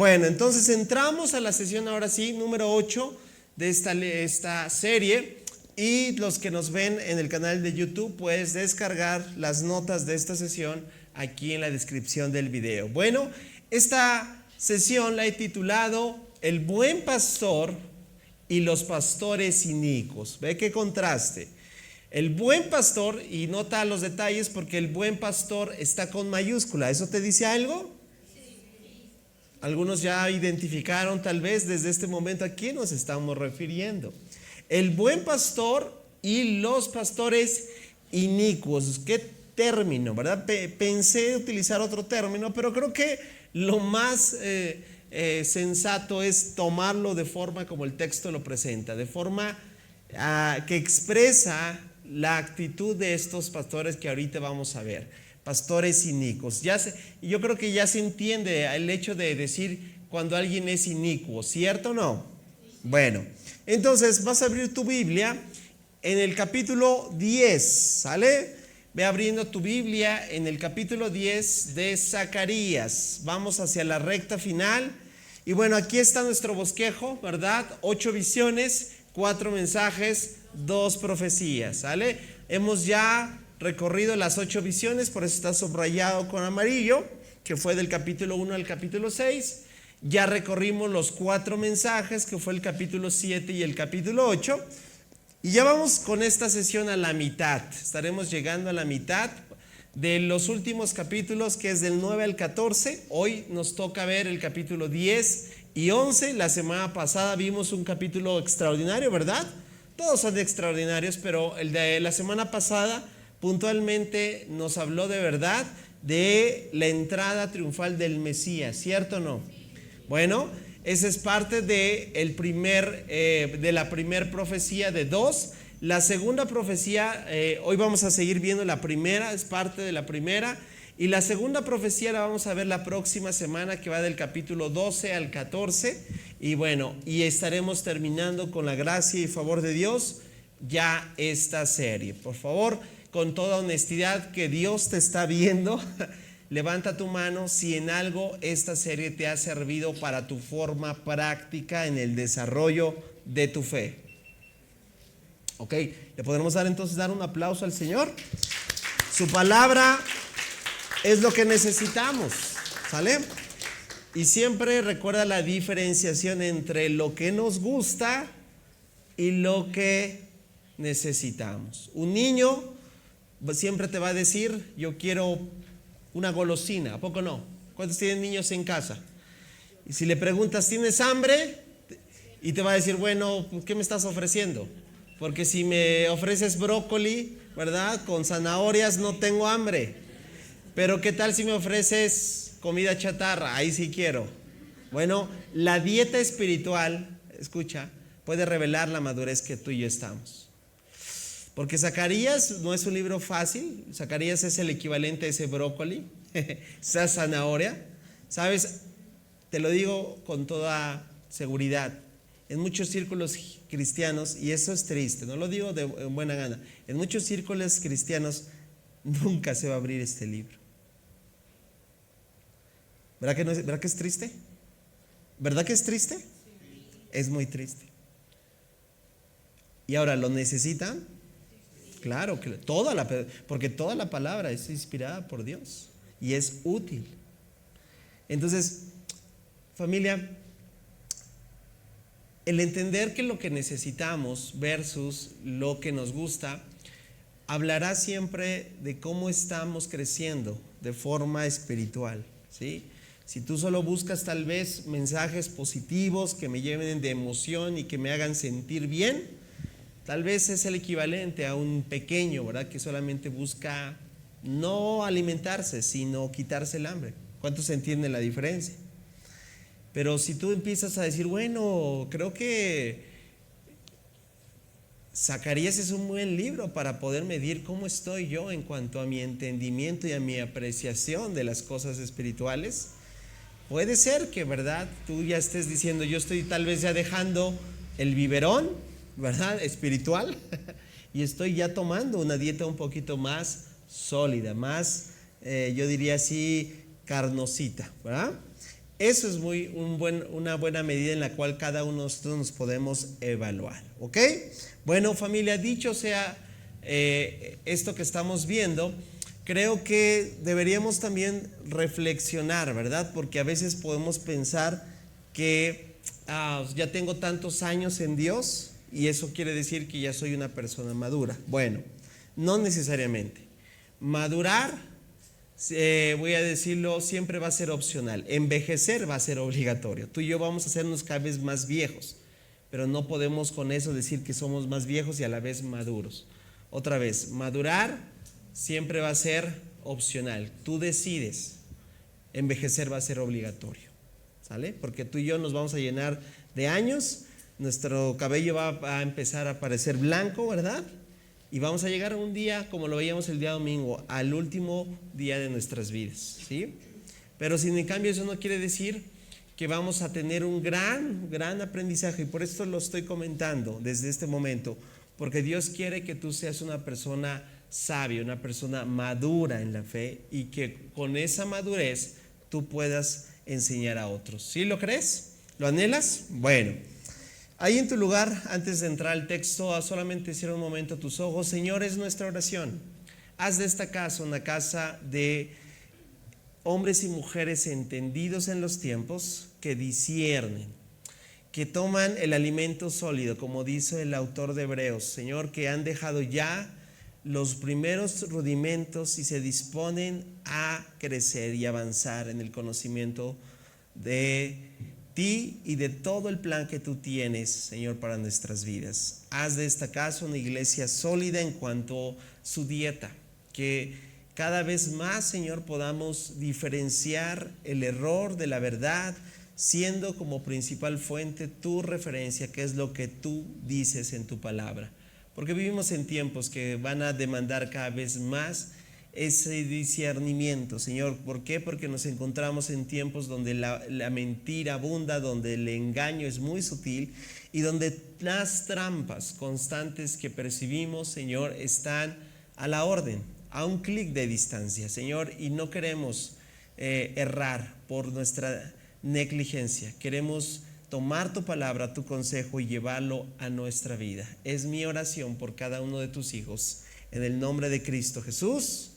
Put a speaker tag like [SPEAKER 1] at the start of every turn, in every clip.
[SPEAKER 1] Bueno, entonces entramos a la sesión ahora sí, número 8 de esta serie. Y los que nos ven en el canal de YouTube, puedes descargar las notas de esta sesión aquí en la descripción del video. Bueno, esta sesión la he titulado El buen pastor y los pastores inicuos. ¿Ve qué contraste? El buen pastor, y nota los detalles porque el buen pastor está con mayúscula. ¿Eso te dice algo? Algunos ya identificaron tal vez desde este momento a quién nos estamos refiriendo. El buen pastor y los pastores inicuos. ¿Qué término, verdad? Pensé utilizar otro término, pero creo que lo más sensato es tomarlo de forma como el texto lo presenta, de forma que expresa la actitud de estos pastores que ahorita vamos a ver. Pastores inicuos. Yo creo que ya se entiende el hecho de decir cuando alguien es inicuo, ¿cierto o no? Bueno, entonces vas a abrir tu Biblia en el capítulo 10, ¿sale? Ve abriendo tu Biblia en el capítulo 10 de Zacarías. Vamos hacia la recta final. Y bueno, aquí está nuestro bosquejo, ¿verdad? 8 visiones, 4 mensajes, 2 profecías, ¿sale? Hemos ya recorrido las 8 visiones, por eso está subrayado con amarillo, que fue del capítulo 1 al capítulo 6. Ya recorrimos los 4 mensajes, que fue el capítulo 7 y el capítulo 8. Y ya vamos con esta sesión a la mitad. Estaremos llegando a la mitad de los últimos capítulos, que es del 9 al 14. Hoy nos toca ver el capítulo 10 y 11. La semana pasada vimos un capítulo extraordinario, ¿verdad? Todos son extraordinarios, pero el de la semana pasada puntualmente nos habló de verdad de la entrada triunfal del Mesías, ¿cierto o no? Bueno, esa es parte de la primer profecía de 2. La segunda profecía, hoy vamos a seguir viendo la primera, es parte de la primera. Y la segunda profecía la vamos a ver la próxima semana, que va del capítulo 12 al 14. Y bueno, y estaremos terminando con la gracia y favor de Dios ya esta serie. Por favor, con toda honestidad, que Dios te está viendo. Levanta tu mano si en algo esta serie te ha servido para tu forma práctica en el desarrollo de tu fe. Ok, ¿le podremos dar un aplauso al Señor? Su palabra es lo que necesitamos, ¿sale? Y siempre recuerda la diferenciación entre lo que nos gusta y lo que necesitamos. Un niño siempre te va a decir, yo quiero una golosina, ¿a poco no? ¿Cuántos tienen niños en casa? Y si le preguntas, ¿tienes hambre? Y te va a decir, bueno, ¿qué me estás ofreciendo? Porque si me ofreces brócoli, ¿verdad? Con zanahorias no tengo hambre. Pero ¿qué tal si me ofreces comida chatarra? Ahí sí quiero. Bueno, la dieta espiritual, escucha, puede revelar la madurez que tú y yo estamos. Porque Zacarías no es un libro fácil. Zacarías es el equivalente a ese brócoli, esa zanahoria. ¿Sabes? Te lo digo con toda seguridad. En muchos círculos cristianos, y eso es triste, no lo digo de buena gana, en muchos círculos cristianos nunca se va a abrir este libro. ¿Verdad que es triste? ¿Verdad que es triste? Es muy triste. ¿Y ahora lo necesitan? Claro, que porque toda la palabra es inspirada por Dios y es útil. Entonces, familia, el entender que lo que necesitamos versus lo que nos gusta, hablará siempre de cómo estamos creciendo de forma espiritual, ¿sí? Si tú solo buscas tal vez mensajes positivos que me lleven de emoción y que me hagan sentir bien, tal vez es el equivalente a un pequeño, ¿verdad? Que solamente busca no alimentarse, sino quitarse el hambre. ¿Cuántos entienden la diferencia? Pero si tú empiezas a decir, bueno, creo que Zacarías es un buen libro para poder medir cómo estoy yo en cuanto a mi entendimiento y a mi apreciación de las cosas espirituales, puede ser que, ¿verdad? Tú ya estés diciendo, yo estoy tal vez ya dejando el biberón, ¿verdad? Espiritual, y estoy ya tomando una dieta un poquito más sólida, más, yo diría así, carnosita, ¿verdad? Eso es una buena medida en la cual cada uno de nosotros nos podemos evaluar, ¿ok? Bueno, familia, dicho sea esto que estamos viendo, creo que deberíamos también reflexionar, ¿verdad? Porque a veces podemos pensar que ya tengo tantos años en Dios y eso quiere decir que ya soy una persona madura. Bueno, no necesariamente. Madurar, voy a decirlo, siempre va a ser opcional. Envejecer va a ser obligatorio. Tú y yo vamos a hacernos cada vez más viejos, pero no podemos con eso decir que somos más viejos y a la vez maduros. Otra vez, madurar siempre va a ser opcional. Tú decides. Envejecer va a ser obligatorio, ¿sale? Porque tú y yo nos vamos a llenar de años, nuestro cabello va a empezar a parecer blanco, ¿verdad? Y vamos a llegar a un día, como lo veíamos el día domingo, al último día de nuestras vidas, ¿sí? Pero sin en cambio eso no quiere decir que vamos a tener un gran aprendizaje, y por esto lo estoy comentando desde este momento, porque Dios quiere que tú seas una persona sabia, una persona madura en la fe, y que con esa madurez tú puedas enseñar a otros. ¿Sí lo crees? ¿Lo anhelas? Bueno, ahí en tu lugar, antes de entrar al texto, solamente cierra un momento tus ojos. Señor, es nuestra oración. Haz de esta casa una casa de hombres y mujeres entendidos en los tiempos, que disciernen, que toman el alimento sólido, como dice el autor de Hebreos, Señor, que han dejado ya los primeros rudimentos y se disponen a crecer y avanzar en el conocimiento de ti y de todo el plan que tú tienes, Señor, para nuestras vidas. Haz de esta casa una iglesia sólida en cuanto a su dieta, que cada vez más, Señor, podamos diferenciar el error de la verdad, siendo como principal fuente tu referencia, que es lo que tú dices en tu palabra. Porque vivimos en tiempos que van a demandar cada vez más ese discernimiento, Señor. ¿Por qué? Porque nos encontramos en tiempos donde la mentira abunda, donde el engaño es muy sutil y donde las trampas constantes que percibimos, Señor, están a la orden, a un clic de distancia, Señor, y no queremos errar por nuestra negligencia. Queremos tomar tu palabra, tu consejo y llevarlo a nuestra vida. Es mi oración por cada uno de tus hijos, en el nombre de Cristo Jesús.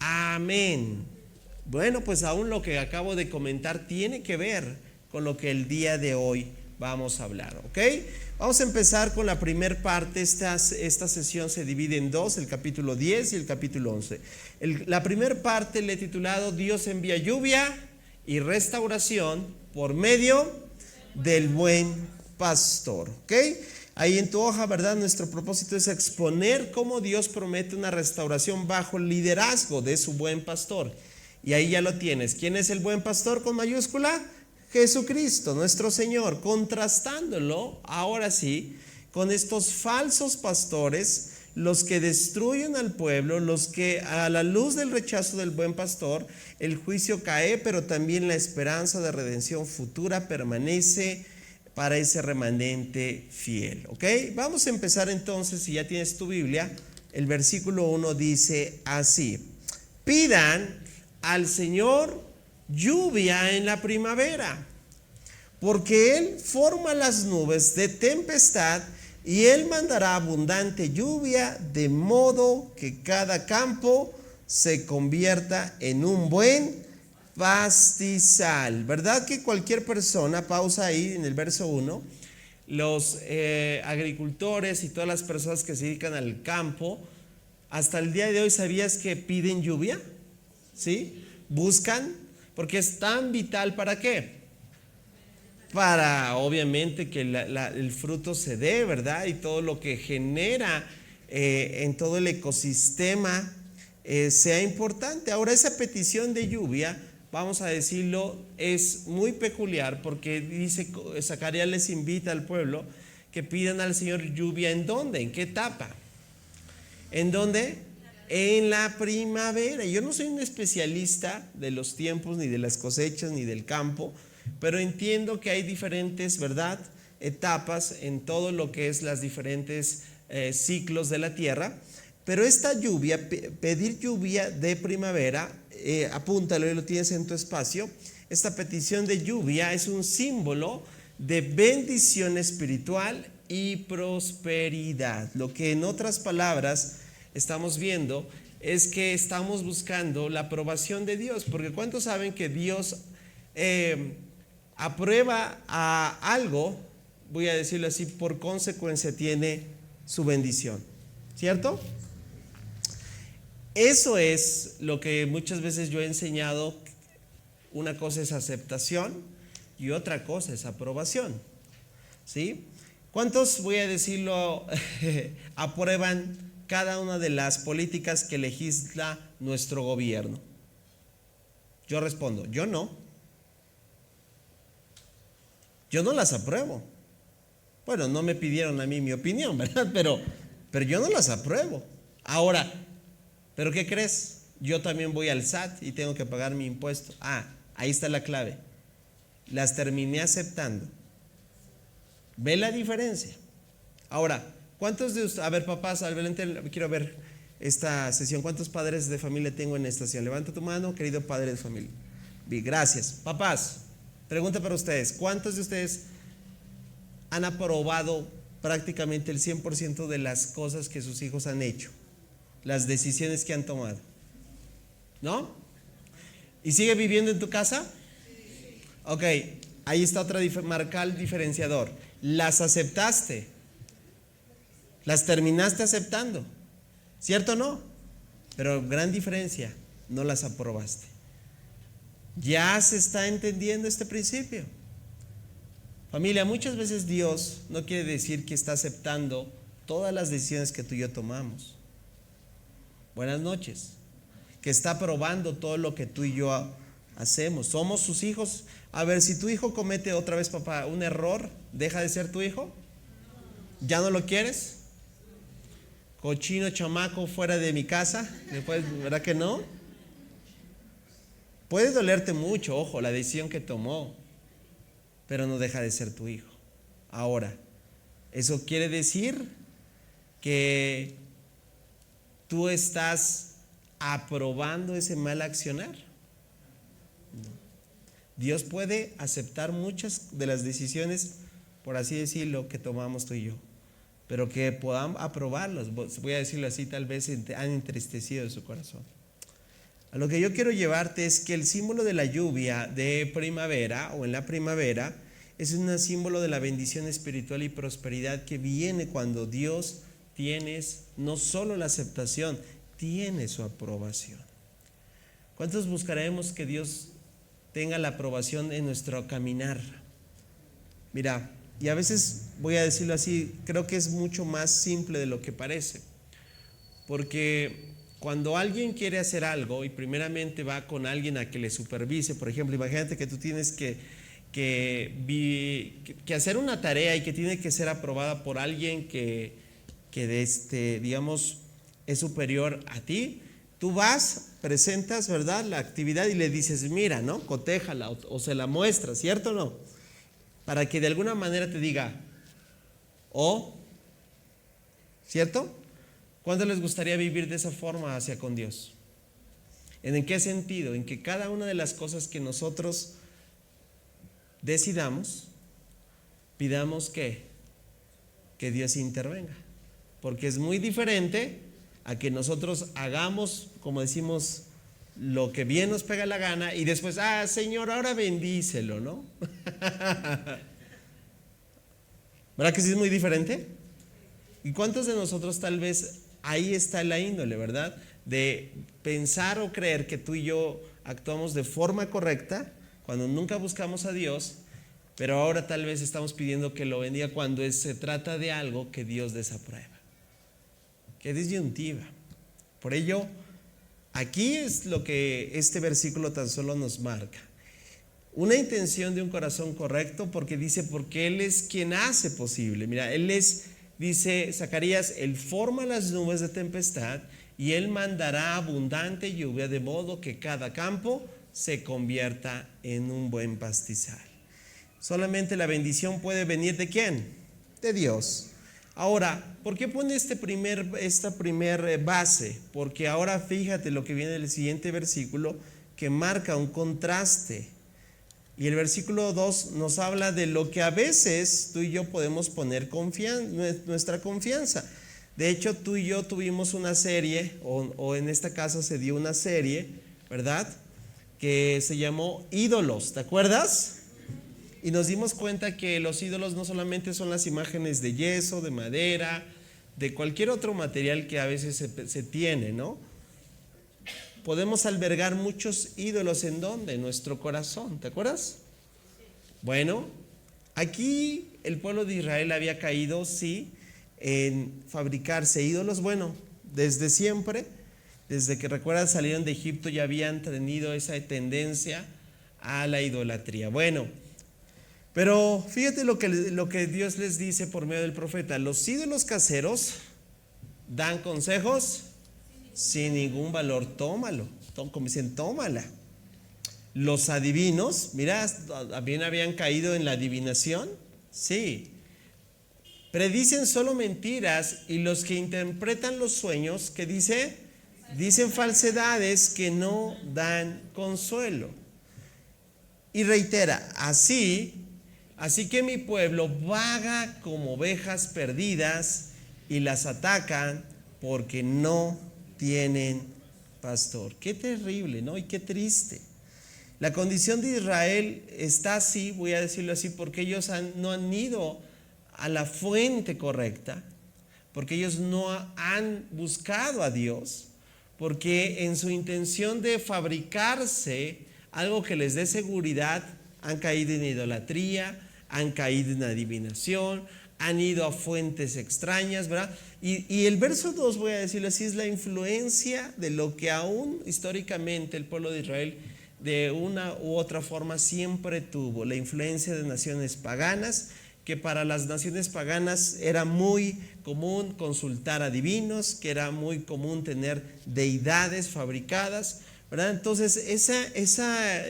[SPEAKER 1] Amén. Bueno, pues aún lo que acabo de comentar tiene que ver con lo que el día de hoy vamos a hablar, ¿ok? Vamos a empezar con la primera parte. Esta sesión se divide en dos, el capítulo 10 y el capítulo 11. La primera parte le he titulado Dios envía lluvia y restauración por medio del buen pastor, ¿ok? Ahí en tu hoja, ¿verdad? Nuestro propósito es exponer cómo Dios promete una restauración bajo el liderazgo de su buen pastor. Y ahí ya lo tienes. ¿Quién es el buen pastor con mayúscula? Jesucristo, nuestro Señor, contrastándolo, ahora sí, con estos falsos pastores, los que destruyen al pueblo, los que a la luz del rechazo del buen pastor, el juicio cae, pero también la esperanza de redención futura permanece para ese remanente fiel, ¿ok? Vamos a empezar entonces, si ya tienes tu Biblia, el versículo 1 dice así: pidan al Señor lluvia en la primavera, porque Él forma las nubes de tempestad y Él mandará abundante lluvia, de modo que cada campo se convierta en un buen pastizal. ¿Verdad que cualquier persona, pausa ahí en el verso 1, los agricultores y todas las personas que se dedican al campo, hasta el día de hoy, ¿sabías que piden lluvia? ¿Sí? Buscan, porque es tan vital. ¿Para qué? Para obviamente que el fruto se dé, ¿verdad? Y todo lo que genera en todo el ecosistema sea importante. Ahora, esa petición de lluvia, vamos a decirlo, es muy peculiar, porque dice, Zacarías les invita al pueblo que pidan al Señor lluvia. ¿En dónde? ¿En qué etapa? ¿En dónde? En la primavera. Yo no soy un especialista de los tiempos, ni de las cosechas, ni del campo, pero entiendo que hay diferentes, ¿verdad?, etapas en todo lo que es las diferentes ciclos de la tierra. Pero esta lluvia, pedir lluvia de primavera, apúntalo y lo tienes en tu espacio, esta petición de lluvia es un símbolo de bendición espiritual y prosperidad. Lo que en otras palabras estamos viendo es que estamos buscando la aprobación de Dios, porque ¿cuántos saben que Dios aprueba a algo? Voy a decirlo así, por consecuencia tiene su bendición, ¿cierto? Eso es lo que muchas veces yo he enseñado. Una cosa es aceptación y otra cosa es aprobación, ¿sí? ¿Cuántos, voy a decirlo, aprueban cada una de las políticas que legisla nuestro gobierno? Yo respondo, yo no. Yo no las apruebo. Bueno, no me pidieron a mí mi opinión, ¿verdad? Pero yo no las apruebo. Ahora, ¿pero qué crees? Yo también voy al SAT y tengo que pagar mi impuesto. Ahí está la clave. Las terminé aceptando. ¿Ve la diferencia? Ahora, ¿cuántos de ustedes, a ver papás, quiero ver esta sesión, ¿cuántos padres de familia tengo en esta sesión? Levanta tu mano, querido padre de familia. Bien, gracias. Papás, pregunta para ustedes, ¿cuántos de ustedes han aprobado prácticamente el 100% de las cosas que sus hijos han hecho? Las decisiones que han tomado. ¿No? ¿Y sigue viviendo en tu casa? Ok, ahí está otra marcar diferenciador. Las aceptaste. Las terminaste aceptando. ¿Cierto o no? Pero gran diferencia, no las aprobaste. Ya se está entendiendo este principio. Familia, muchas veces Dios no quiere decir que está aceptando todas las decisiones que tú y yo tomamos. Buenas noches. Que está aprobando todo lo que tú y yo hacemos. Somos sus hijos. A ver, si tu hijo comete otra vez, papá, un error, ¿deja de ser tu hijo? ¿Ya no lo quieres? Cochino chamaco fuera de mi casa. ¿Verdad que no? Puede dolerte mucho, ojo, la decisión que tomó, pero no deja de ser tu hijo. Ahora, ¿eso quiere decir que tú estás aprobando ese mal accionar? No. Dios puede aceptar muchas de las decisiones, por así decirlo, que tomamos tú y yo, pero que podamos aprobarlos, voy a decirlo así, tal vez han entristecido su corazón. A lo que yo quiero llevarte es que el símbolo de la lluvia de primavera o en la primavera es un símbolo de la bendición espiritual y prosperidad que viene cuando Dios tiene no solo la aceptación, tiene su aprobación. ¿Cuántos buscaremos que Dios tenga la aprobación en nuestro caminar? Mira, y a veces voy a decirlo así, creo que es mucho más simple de lo que parece, porque cuando alguien quiere hacer algo y primeramente va con alguien a que le supervise, por ejemplo, imagínate que tú tienes que hacer una tarea y que tiene que ser aprobada por alguien que digamos, es superior a ti. Tú vas, presentas, ¿verdad?, la actividad y le dices, mira, ¿no?, cotéjala o se la muestras, ¿cierto o no? Para que de alguna manera te diga, ¿cierto? ¿Cuándo les gustaría vivir de esa forma hacia con Dios? ¿En qué sentido? En que cada una de las cosas que nosotros decidamos, pidamos que Dios intervenga. Porque es muy diferente a que nosotros hagamos, como decimos, lo que bien nos pega la gana y después, Señor, ahora bendícelo, ¿no? ¿Verdad que sí es muy diferente? ¿Y cuántos de nosotros tal vez ahí está la índole, ¿verdad?, de pensar o creer que tú y yo actuamos de forma correcta cuando nunca buscamos a Dios, pero ahora tal vez estamos pidiendo que lo bendiga cuando se trata de algo que Dios desaprueba? Qué disyuntiva. Por ello, aquí es lo que este versículo tan solo nos marca. Una intención de un corazón correcto, porque dice, porque Él es quien hace posible. Mira, Él es, dice Zacarías, Él forma las nubes de tempestad y Él mandará abundante lluvia de modo que cada campo se convierta en un buen pastizal. Solamente la bendición puede venir ¿de quién? De Dios. Ahora, ¿por qué pone esta primer base? Porque ahora fíjate lo que viene del siguiente versículo que marca un contraste. Y el versículo 2 nos habla de lo que a veces tú y yo podemos poner nuestra confianza. De hecho, tú y yo tuvimos una serie, o en esta casa se dio una serie, ¿verdad?, que se llamó Ídolos, ¿te acuerdas? Y nos dimos cuenta que los ídolos no solamente son las imágenes de yeso, de madera, de cualquier otro material que a veces se tiene, ¿no? Podemos albergar muchos ídolos. ¿En dónde? En nuestro corazón, ¿te acuerdas? Bueno, aquí el pueblo de Israel había caído, sí, en fabricarse ídolos. Bueno, desde siempre, desde que recuerdas salieron de Egipto, ya habían tenido esa tendencia a la idolatría. Bueno, pero fíjate lo que Dios les dice por medio del profeta. Los ídolos caseros dan consejos sin ningún valor. Tómalo, como dicen, tómala. Los adivinos, mira, también habían caído en la adivinación. Sí. Predicen solo mentiras, y los que interpretan los sueños, ¿qué dice? Dicen falsedades que no dan consuelo. Y reitera, así que mi pueblo vaga como ovejas perdidas, y las atacan porque no tienen pastor. Qué terrible, ¿no? Y qué triste. La condición de Israel está así, voy a decirlo así, porque ellos no han ido a la fuente correcta, porque ellos no han buscado a Dios, porque en su intención de fabricarse algo que les dé seguridad, han caído en idolatría, han caído en adivinación, han ido a fuentes extrañas, ¿verdad? Y el verso 2, voy a decirlo así, es la influencia de lo que aún históricamente el pueblo de Israel de una u otra forma siempre tuvo, la influencia de naciones paganas, que para las naciones paganas era muy común consultar a divinos, que era muy común tener deidades fabricadas, ¿verdad? Entonces esa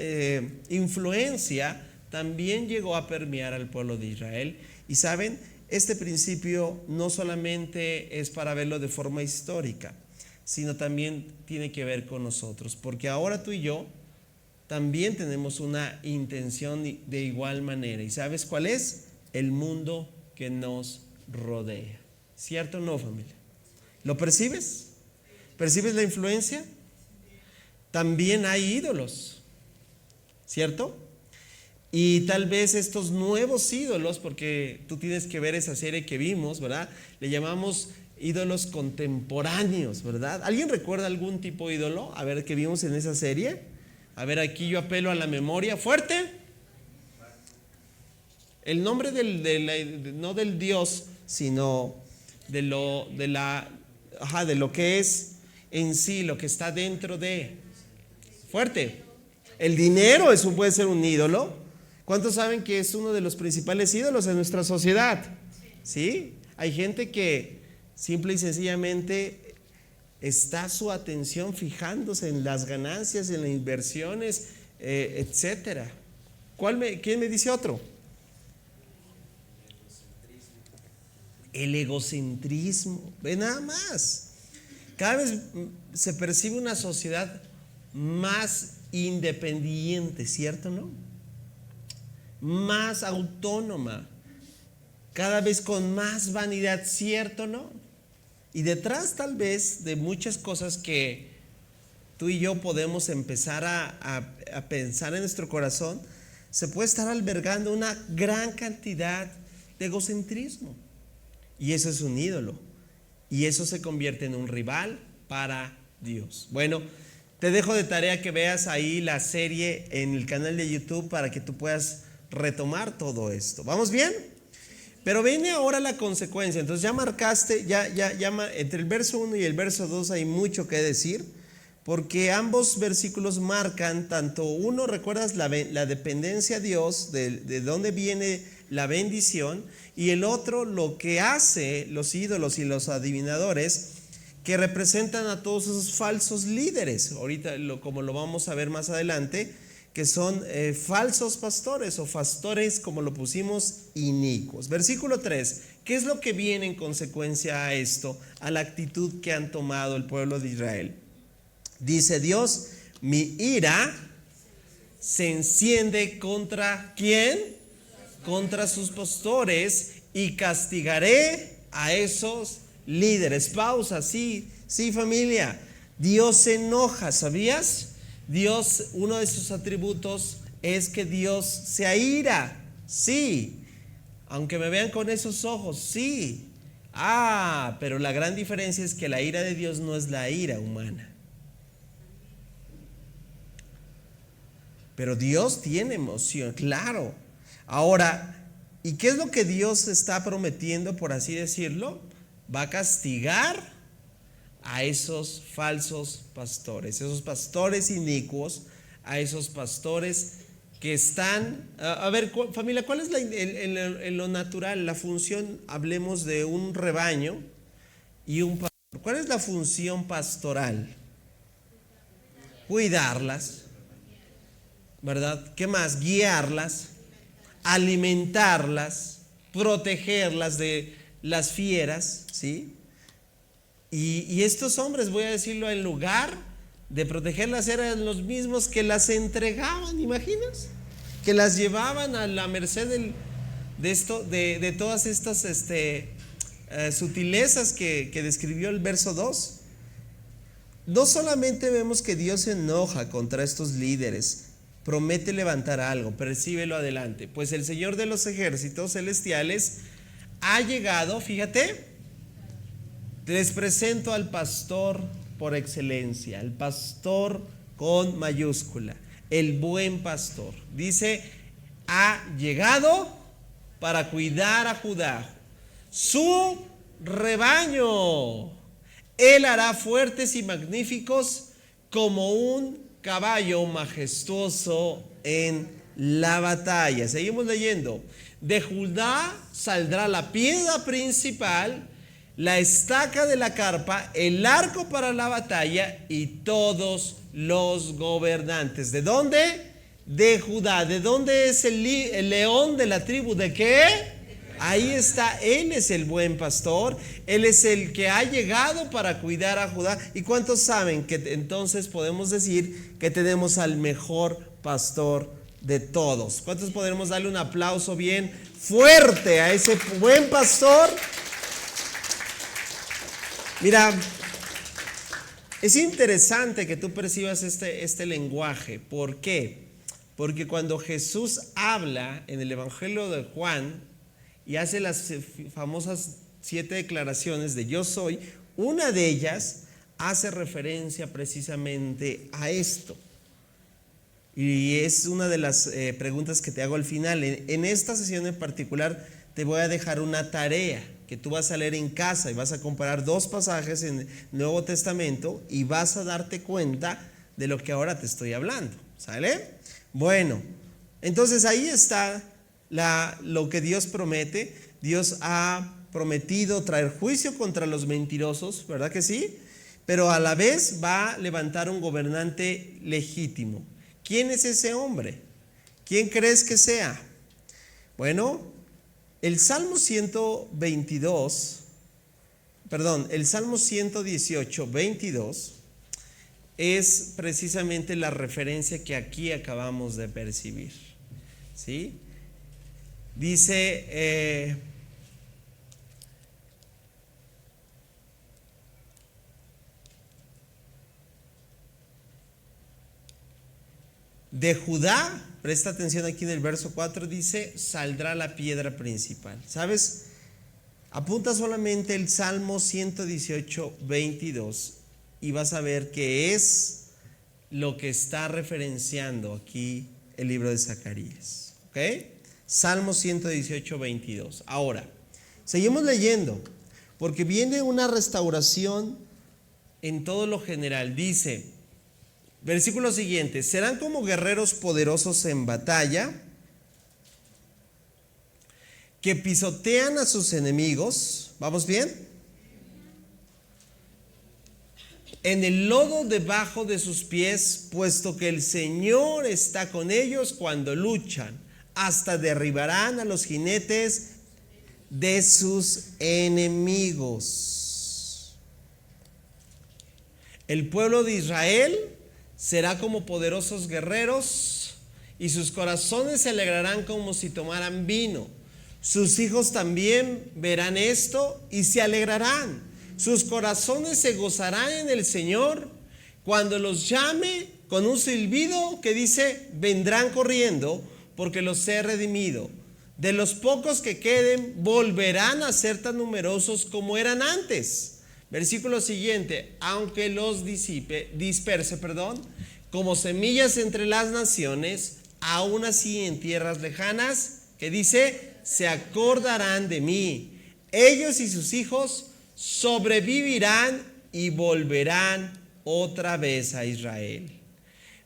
[SPEAKER 1] influencia también llegó a permear al pueblo de Israel. Y saben, este principio no solamente es para verlo de forma histórica, sino también tiene que ver con nosotros, porque ahora tú y yo también tenemos una intención de igual manera. ¿Y sabes cuál es? El mundo que nos rodea. ¿Cierto o no, familia? ¿Lo percibes? ¿Percibes la influencia? También hay ídolos, ¿cierto? Y tal vez estos nuevos ídolos, porque tú tienes que ver esa serie que vimos, ¿verdad? Le llamamos ídolos contemporáneos, ¿verdad? ¿Alguien recuerda algún tipo de ídolo? A ver, que vimos en esa serie. A ver, aquí yo apelo a la memoria. ¿Fuerte? El nombre no del Dios, sino de lo que es en sí, lo que está dentro de. Fuerte. El dinero puede ser un ídolo. ¿Cuántos saben que es uno de los principales ídolos en nuestra sociedad? ¿Sí? Hay gente que simple y sencillamente está su atención fijándose en las ganancias, en las inversiones, etcétera. ¿Quién me dice otro? El egocentrismo. Ve nada más. Cada vez se percibe una sociedad más independiente, ¿cierto, no? Más autónoma, cada vez con más vanidad, ¿cierto, no? Y detrás tal vez de muchas cosas que tú y yo podemos empezar a pensar en nuestro corazón, se puede estar albergando una gran cantidad de egocentrismo. Y eso es un ídolo. Y eso se convierte en un rival para Dios. Bueno, te dejo de tarea que veas ahí la serie en el canal de YouTube para que tú puedas retomar todo esto. ¿Vamos bien? Pero viene ahora la consecuencia. Entonces ya marcaste, entre el verso 1 y el verso 2 hay mucho que decir, porque ambos versículos marcan tanto uno, ¿recuerdas la dependencia a Dios, de dónde viene la bendición? Y el otro, lo que hace los ídolos y los adivinadores, que representan a todos esos falsos líderes, ahorita como lo vamos a ver más adelante, que son falsos pastores o pastores, como lo pusimos, inicuos. Versículo 3, ¿qué es lo que viene en consecuencia a esto, a la actitud que han tomado el pueblo de Israel? Dice Dios, mi ira se enciende contra ¿quién? Contra sus pastores, y castigaré a esos líderes. Pausa, sí, sí, familia. Dios se enoja, ¿sabías? Dios, uno de sus atributos es que Dios se aira, sí. Aunque me vean con esos ojos, sí. Pero la gran diferencia es que la ira de Dios no es la ira humana. Pero Dios tiene emoción, claro. Ahora, ¿y qué es lo que Dios está prometiendo, por así decirlo? Va a castigar a esos falsos pastores, esos pastores inicuos, a esos pastores que están, a ver, familia, ¿cuál es en lo natural, la función? Hablemos de un rebaño y un pastor. ¿Cuál es la función pastoral? Cuidarlas, ¿verdad? ¿Qué más? Guiarlas, alimentarlas, protegerlas de las fieras, ¿sí? Y estos hombres, voy a decirlo, en lugar de protegerlas, eran los mismos que las entregaban, ¿imaginas? Que las llevaban a la merced de todas estas sutilezas que describió el verso 2. No solamente vemos que Dios se enoja contra estos líderes, promete levantar algo, percíbelo adelante. Pues el Señor de los ejércitos celestiales ha llegado, fíjate, les presento al pastor por excelencia, al pastor con mayúscula, el buen pastor. Dice, ha llegado para cuidar a Judá, su rebaño. Él hará fuertes y magníficos como un caballo majestuoso en la batalla. Seguimos leyendo. De Judá saldrá la piedra principal, la estaca de la carpa, el arco para la batalla y todos los gobernantes. ¿De dónde? De Judá. ¿De dónde es el león de la tribu? ¿De qué? Ahí está, Él es el buen pastor, Él es el que ha llegado para cuidar a Judá. ¿Y cuántos saben que entonces podemos decir que tenemos al mejor pastor de todos? ¿Cuántos podemos darle un aplauso bien fuerte a ese buen pastor? Mira, es interesante que tú percibas este lenguaje. ¿Por qué? Porque cuando Jesús habla en el Evangelio de Juan y hace las famosas 7 declaraciones de yo soy, una de ellas hace referencia precisamente a esto. Y es una de las preguntas que te hago al final. En esta sesión en particular te voy a dejar una tarea que tú vas a leer en casa y vas a comparar 2 pasajes en el Nuevo Testamento y vas a darte cuenta de lo que ahora te estoy hablando. ¿Sale? Bueno, entonces ahí está lo que Dios promete. Dios ha prometido traer juicio contra los mentirosos, ¿verdad que sí? Pero a la vez va a levantar un gobernante legítimo. ¿Quién es ese hombre? ¿Quién crees que sea? Bueno, el Salmo 118, 22 es precisamente la referencia que aquí acabamos de percibir, ¿sí? Dice, de Judá, presta atención aquí en el verso 4, dice, saldrá la piedra principal. ¿Sabes? Apunta solamente el Salmo 118, 22 y vas a ver que es lo que está referenciando aquí el libro de Zacarías. ¿Ok? Salmo 118, 22. Ahora, seguimos leyendo, porque viene una restauración en todo lo general. Dice, versículo siguiente, serán como guerreros poderosos en batalla, que pisotean a sus enemigos. ¿Vamos bien? En el lodo debajo de sus pies, puesto que el Señor está con ellos cuando luchan. Hasta derribarán a los jinetes de sus enemigos. El pueblo de Israel será como poderosos guerreros y sus corazones se alegrarán como si tomaran vino. Sus hijos también verán esto y se alegrarán. Sus corazones se gozarán en el Señor cuando los llame con un silbido que dice: vendrán corriendo porque los he redimido. De los pocos que queden volverán a ser tan numerosos como eran antes. Versículo siguiente: aunque los disperse, como semillas entre las naciones, aún así en tierras lejanas, que dice, se acordarán de mí. Ellos y sus hijos sobrevivirán y volverán otra vez a Israel.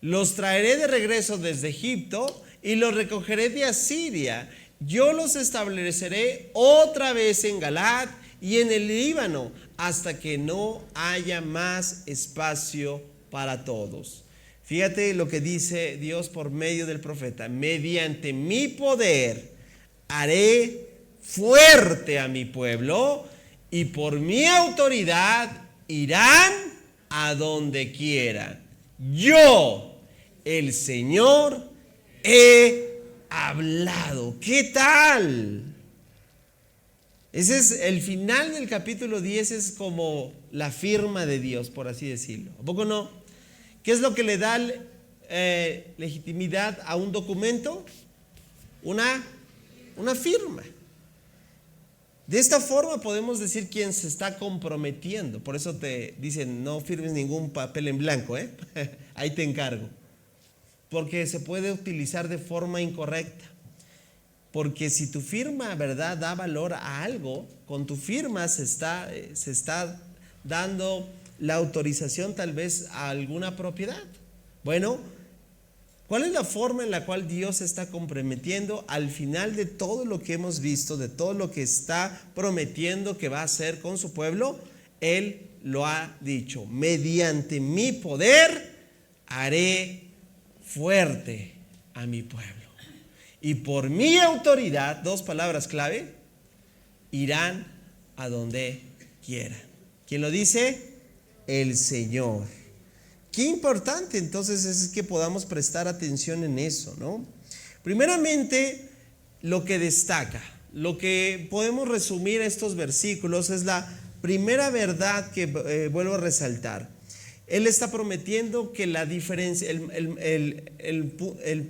[SPEAKER 1] Los traeré de regreso desde Egipto y los recogeré de Asiria. Yo los estableceré otra vez en Galaad y en el Líbano, hasta que no haya más espacio para todos. Fíjate lo que dice Dios por medio del profeta: mediante mi poder haré fuerte a mi pueblo, y por mi autoridad irán a donde quieran. Yo, el Señor, he hablado. ¿Qué tal? Ese es el final del capítulo 10, es como la firma de Dios, por así decirlo. ¿A poco no? ¿Qué es lo que le da legitimidad a un documento? Una firma. De esta forma podemos decir quién se está comprometiendo. Por eso te dicen: no firmes ningún papel en blanco, ahí te encargo. Porque se puede utilizar de forma incorrecta. Porque si tu firma, ¿verdad?, da valor a algo, con tu firma se está dando la autorización tal vez a alguna propiedad. Bueno, ¿cuál es la forma en la cual Dios se está comprometiendo al final de todo lo que hemos visto, de todo lo que está prometiendo que va a hacer con su pueblo? Él lo ha dicho: mediante mi poder haré fuerte a mi pueblo, y por mi autoridad, dos palabras clave, irán a donde quieran. ¿Quién lo dice? El Señor. Qué importante entonces es que podamos prestar atención en eso, ¿no? Primeramente, lo que destaca, lo que podemos resumir estos versículos es la primera verdad que vuelvo a resaltar. Él está prometiendo que la diferencia, el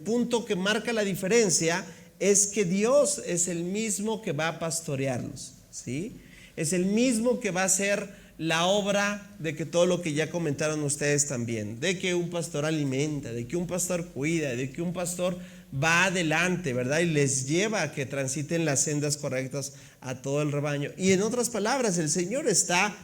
[SPEAKER 1] punto que marca la diferencia es que Dios es el mismo que va a pastorearlos, ¿sí? Es el mismo que va a hacer la obra de que todo lo que ya comentaron ustedes también, de que un pastor alimenta, de que un pastor cuida, de que un pastor va adelante, ¿verdad? Y les lleva a que transiten las sendas correctas a todo el rebaño. Y en otras palabras, el Señor está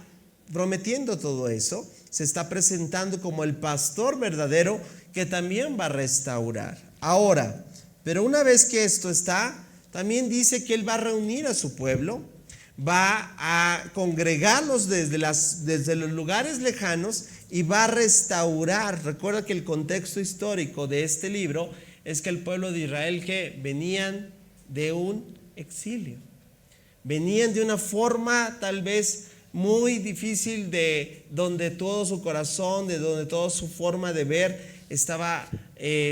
[SPEAKER 1] prometiendo todo eso. Se está presentando como el pastor verdadero que también va a restaurar. Ahora, pero una vez que esto está, también dice que Él va a reunir a su pueblo, va a congregarlos desde los lugares lejanos y va a restaurar. Recuerda que el contexto histórico de este libro es que el pueblo de Israel, que venían de un exilio, venían de una forma tal vez muy difícil, de donde todo su corazón, de donde toda su forma de ver estaba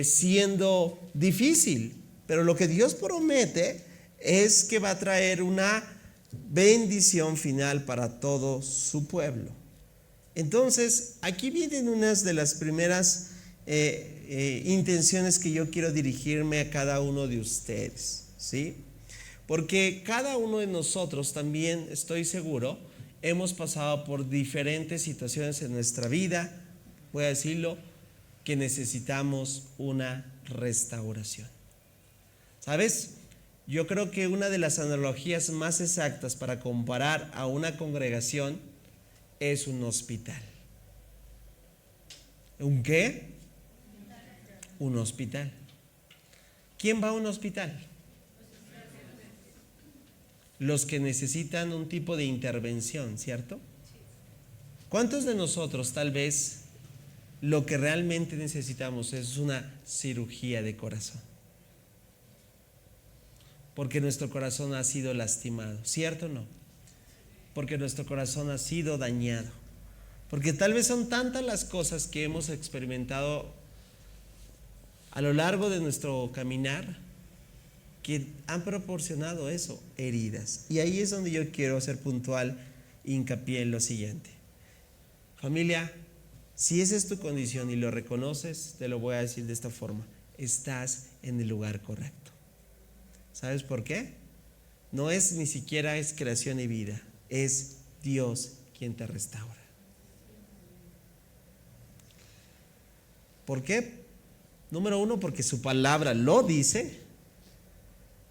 [SPEAKER 1] siendo difícil. Pero lo que Dios promete es que va a traer una bendición final para todo su pueblo. Entonces, aquí vienen unas de las primeras intenciones que yo quiero dirigirme a cada uno de ustedes, ¿sí? Porque cada uno de nosotros también, estoy seguro, hemos pasado por diferentes situaciones en nuestra vida, voy a decirlo, que necesitamos una restauración. ¿Sabes? Yo creo que una de las analogías más exactas para comparar a una congregación es un hospital. ¿Un qué? Un hospital. ¿Quién va a un hospital? Los que necesitan un tipo de intervención, ¿cierto? ¿Cuántos de nosotros tal vez lo que realmente necesitamos es una cirugía de corazón? Porque nuestro corazón ha sido lastimado, ¿cierto o no? Porque nuestro corazón ha sido dañado. Porque tal vez son tantas las cosas que hemos experimentado a lo largo de nuestro caminar que han proporcionado eso, heridas. Y ahí es donde yo quiero hacer puntual hincapié en lo siguiente. Familia, si esa es tu condición y lo reconoces, te lo voy a decir de esta forma: estás en el lugar correcto. ¿Sabes por qué? No es ni siquiera es creación y vida, es Dios quien te restaura. ¿Por qué? Número uno, porque su palabra lo dice.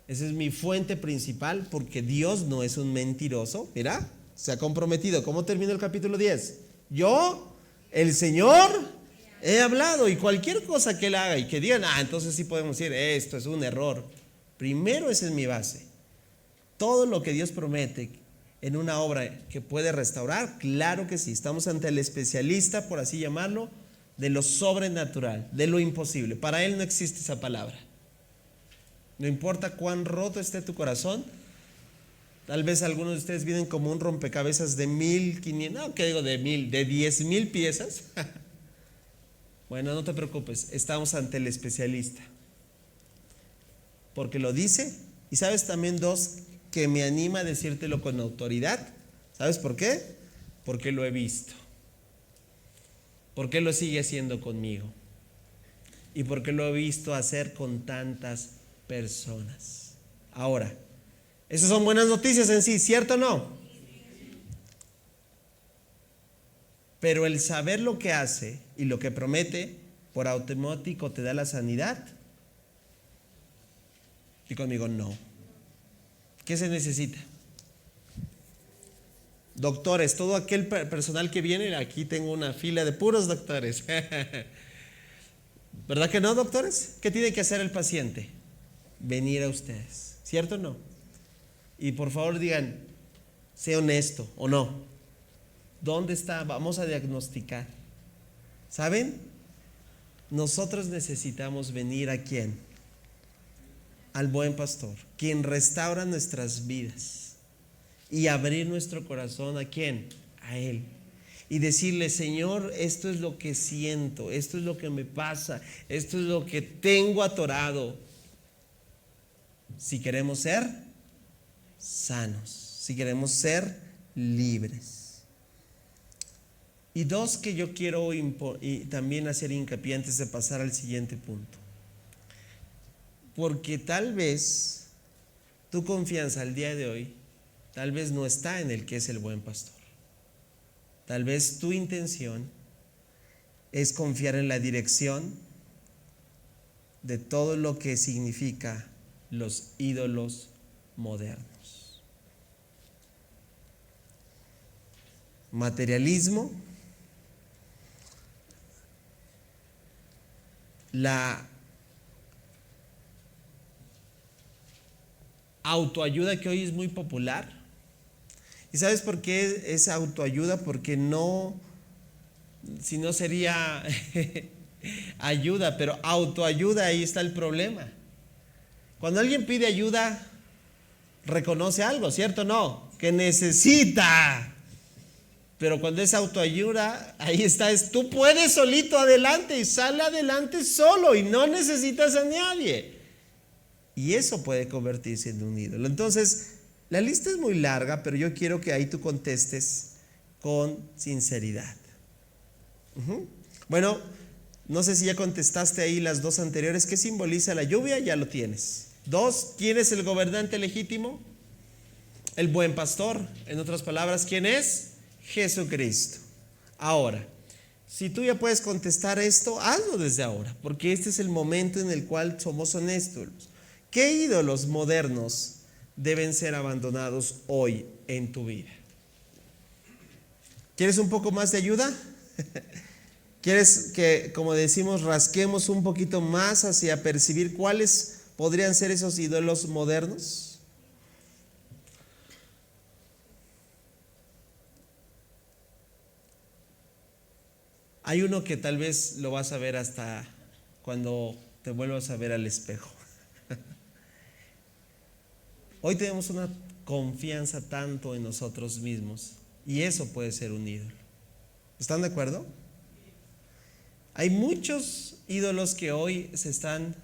[SPEAKER 1] Esa es mi fuente principal, porque Dios no es un mentiroso. Mira, se ha comprometido. ¿Cómo termina el capítulo 10? Yo, el Señor, he hablado. Y cualquier cosa que Él haga y que digan, entonces sí podemos decir, esto es un error. Primero, esa es mi base. Todo lo que Dios promete en una obra que puede restaurar, claro que sí. Estamos ante el especialista, por así llamarlo, de lo sobrenatural, de lo imposible. Para Él no existe esa palabra. No importa cuán roto esté tu corazón. Tal vez algunos de ustedes vienen como un rompecabezas de 1500, no, ¿qué digo de 1000? De 10,000 piezas. Bueno, no te preocupes, estamos ante el especialista. Porque lo dice. Y sabes también dos, que me anima a decírtelo con autoridad. ¿Sabes por qué? Porque lo he visto. Porque lo sigue haciendo conmigo. Y porque lo he visto hacer con tantas personas. Ahora, esas son buenas noticias en sí, ¿cierto o no? Pero el saber lo que hace y lo que promete, por automático te da la sanidad. Y conmigo no. ¿Qué se necesita? Doctores, todo aquel personal que viene, aquí tengo una fila de puros doctores. ¿Verdad que no, doctores? ¿Qué tiene que hacer el paciente? Venir a ustedes, ¿cierto o no? Y por favor digan, sé honesto o no. ¿Dónde está? Vamos a diagnosticar. ¿Saben? Nosotros necesitamos venir ¿a quién? Al buen pastor, quien restaura nuestras vidas, y abrir nuestro corazón ¿a quién? A Él. Y decirle, Señor, esto es lo que siento, esto es lo que me pasa, esto es lo que tengo atorado. Si queremos ser sanos, si queremos ser libres. Y dos que yo quiero y también hacer hincapié antes de pasar al siguiente punto. Porque tal vez tu confianza al día de hoy, tal vez no está en el que es el buen pastor. Tal vez tu intención es confiar en la dirección de todo lo que significa los ídolos modernos. Materialismo, la autoayuda que hoy es muy popular. ¿Y sabes por qué es autoayuda? Porque no, si no sería ayuda, pero autoayuda, ahí está el problema. Cuando alguien pide ayuda, reconoce algo, ¿cierto o no? Que necesita. Pero cuando es autoayuda, ahí está, tú puedes solito adelante y sale adelante solo y no necesitas a nadie. Y eso puede convertirse en un ídolo. Entonces, la lista es muy larga, pero yo quiero que ahí tú contestes con sinceridad. Bueno, no sé si ya contestaste ahí las dos anteriores. ¿Qué simboliza la lluvia? Ya lo tienes. Dos, ¿quién es el gobernante legítimo? El buen pastor. En otras palabras, ¿quién es? Jesucristo. Ahora, si tú ya puedes contestar esto, hazlo desde ahora, porque este es el momento en el cual somos honestos. ¿Qué ídolos modernos deben ser abandonados hoy en tu vida? ¿Quieres un poco más de ayuda? ¿Quieres que, como decimos, rasquemos un poquito más hacia percibir cuáles podrían ser esos ídolos modernos? Hay uno que tal vez lo vas a ver hasta cuando te vuelvas a ver al espejo. Hoy tenemos una confianza tanto en nosotros mismos y eso puede ser un ídolo. ¿Están de acuerdo? Hay muchos ídolos que hoy se están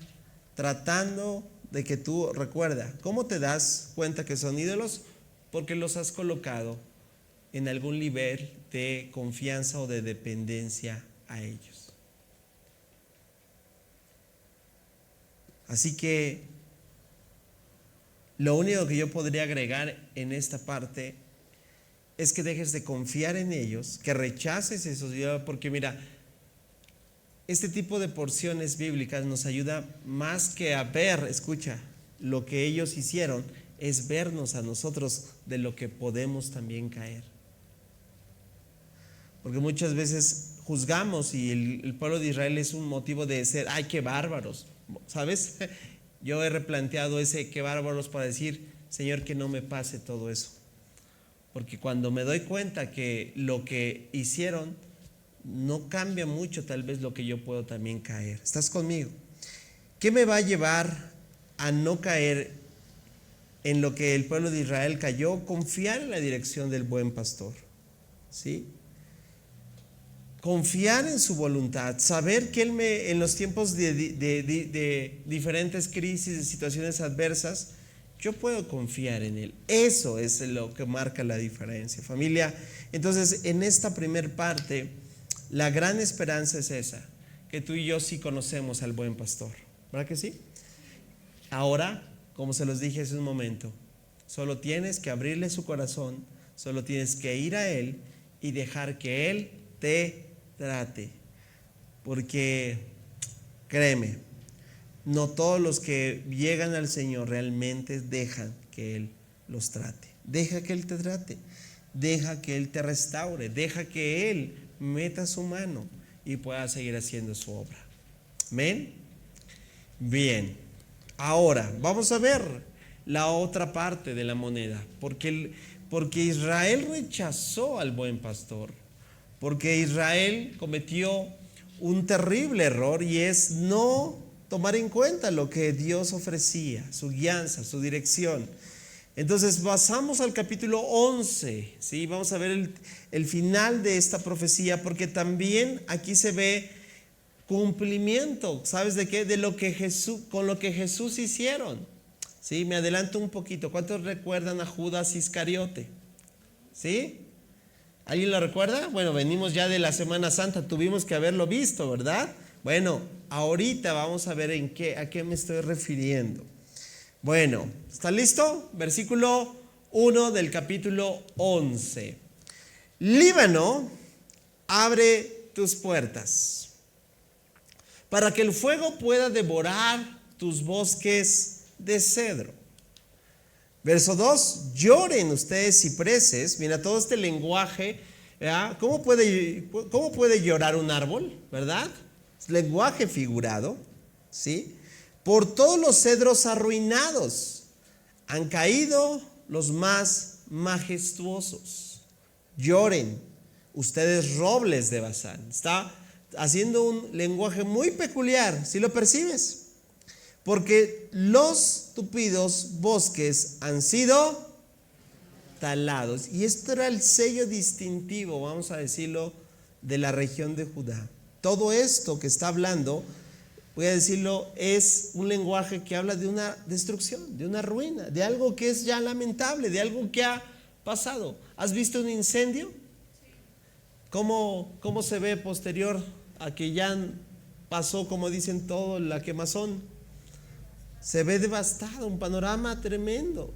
[SPEAKER 1] tratando de que tú recuerda. ¿Cómo te das cuenta que son ídolos? Porque los has colocado en algún nivel de confianza o de dependencia a ellos. Así que lo único que yo podría agregar en esta parte es que dejes de confiar en ellos, que rechaces esos ídolos, porque mira, este tipo de porciones bíblicas nos ayuda más que a ver, escucha, lo que ellos hicieron, es vernos a nosotros de lo que podemos también caer. Porque muchas veces juzgamos y el pueblo de Israel es un motivo de ser, ¡ay, qué bárbaros! ¿Sabes? Yo he replanteado ese qué bárbaros para decir, Señor, que no me pase todo eso. Porque cuando me doy cuenta que lo que hicieron no cambia mucho, tal vez lo que yo puedo también caer. ¿Estás conmigo? ¿Qué me va a llevar a no caer en lo que el pueblo de Israel cayó? Confiar en la dirección del buen pastor. ¿Sí? Confiar en su voluntad, saber que Él en los tiempos de diferentes crisis, de situaciones adversas, yo puedo confiar en Él. Eso es lo que marca la diferencia, familia. Entonces, en esta primer parte, la gran esperanza es esa, que tú y yo sí conocemos al buen pastor, ¿verdad que sí? Ahora, como se los dije hace un momento, solo tienes que abrirle su corazón, solo tienes que ir a Él y dejar que Él te trate. Porque, créeme, no todos los que llegan al Señor realmente dejan que Él los trate. Deja que Él te trate, deja que Él te restaure, deja que Él meta su mano y pueda seguir haciendo su obra. ¿Amén? Bien, ahora vamos a ver la otra parte de la moneda, porque Israel rechazó al buen pastor, porque Israel cometió un terrible error y es no tomar en cuenta lo que Dios ofrecía, su guianza, su dirección. Entonces pasamos al capítulo 11, ¿sí? Vamos a ver el final de esta profecía, porque también aquí se ve cumplimiento, ¿sabes de qué? De lo que Jesús, con lo que Jesús hicieron. ¿Sí? Me adelanto un poquito. ¿Cuántos recuerdan a Judas Iscariote? ¿Sí? ¿Alguien lo recuerda? Bueno, venimos ya de la Semana Santa, tuvimos que haberlo visto, ¿verdad? Bueno, ahorita vamos a ver a qué me estoy refiriendo. Bueno, ¿está listo? Versículo 1 del capítulo 11. Líbano, abre tus puertas, para que el fuego pueda devorar tus bosques de cedro. Verso 2, lloren ustedes cipreses. Mira todo este lenguaje, ¿verdad? ¿Cómo puede llorar un árbol? ¿Verdad? Es lenguaje figurado, ¿sí? Por todos los cedros arruinados han caído los más majestuosos. Lloren ustedes robles de Basán. Está haciendo un lenguaje muy peculiar, ¿sí lo percibes? Porque los tupidos bosques han sido talados. Y esto era el sello distintivo, vamos a decirlo, de la región de Judá. Todo esto que está hablando, voy a decirlo, es un lenguaje que habla de una destrucción, de una ruina, de algo que es ya lamentable, de algo que ha pasado. ¿Has visto un incendio? ¿Cómo se ve posterior a que ya pasó, como dicen todos, la quemazón? Se ve devastado, un panorama tremendo.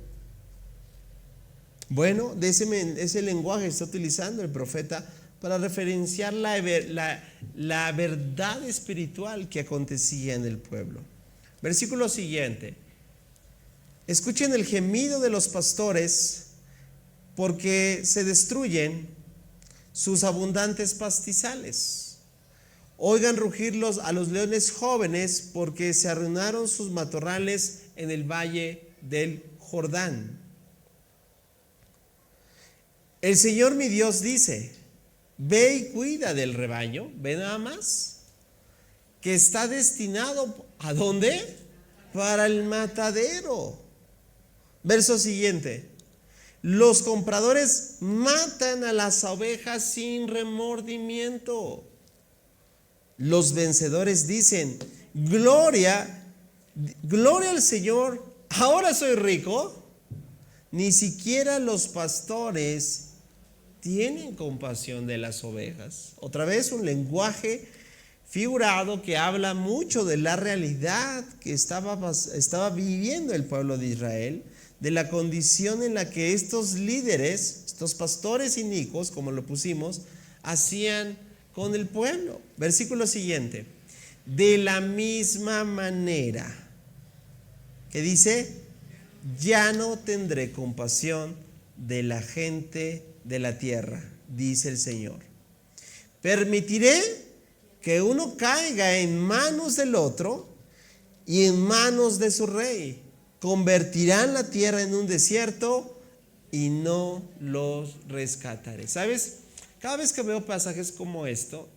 [SPEAKER 1] Bueno, de ese lenguaje está utilizando el profeta para referenciar la verdad espiritual que acontecía en el pueblo. Versículo siguiente. Escuchen el gemido de los pastores, porque se destruyen sus abundantes pastizales. Oigan rugir a los leones jóvenes, porque se arruinaron sus matorrales en el valle del Jordán. El Señor mi Dios dice: ve y cuida del rebaño, ve nada más, que está destinado, ¿a dónde? Para el matadero. Verso siguiente. Los compradores matan a las ovejas sin remordimiento. Los vencedores dicen: gloria, gloria al Señor, ahora soy rico. Ni siquiera los pastores tienen compasión de las ovejas. Otra vez un lenguaje figurado que habla mucho de la realidad que estaba viviendo el pueblo de Israel, de la condición en la que estos líderes, estos pastores inicuos, como lo pusimos, hacían con el pueblo. Versículo siguiente: de la misma manera, que dice, ya no tendré compasión de la gente de la tierra, dice el Señor. Permitiré que uno caiga en manos del otro y en manos de su rey. Convertirán la tierra en un desierto y no los rescataré. ¿Sabes? Cada vez que veo pasajes como esto,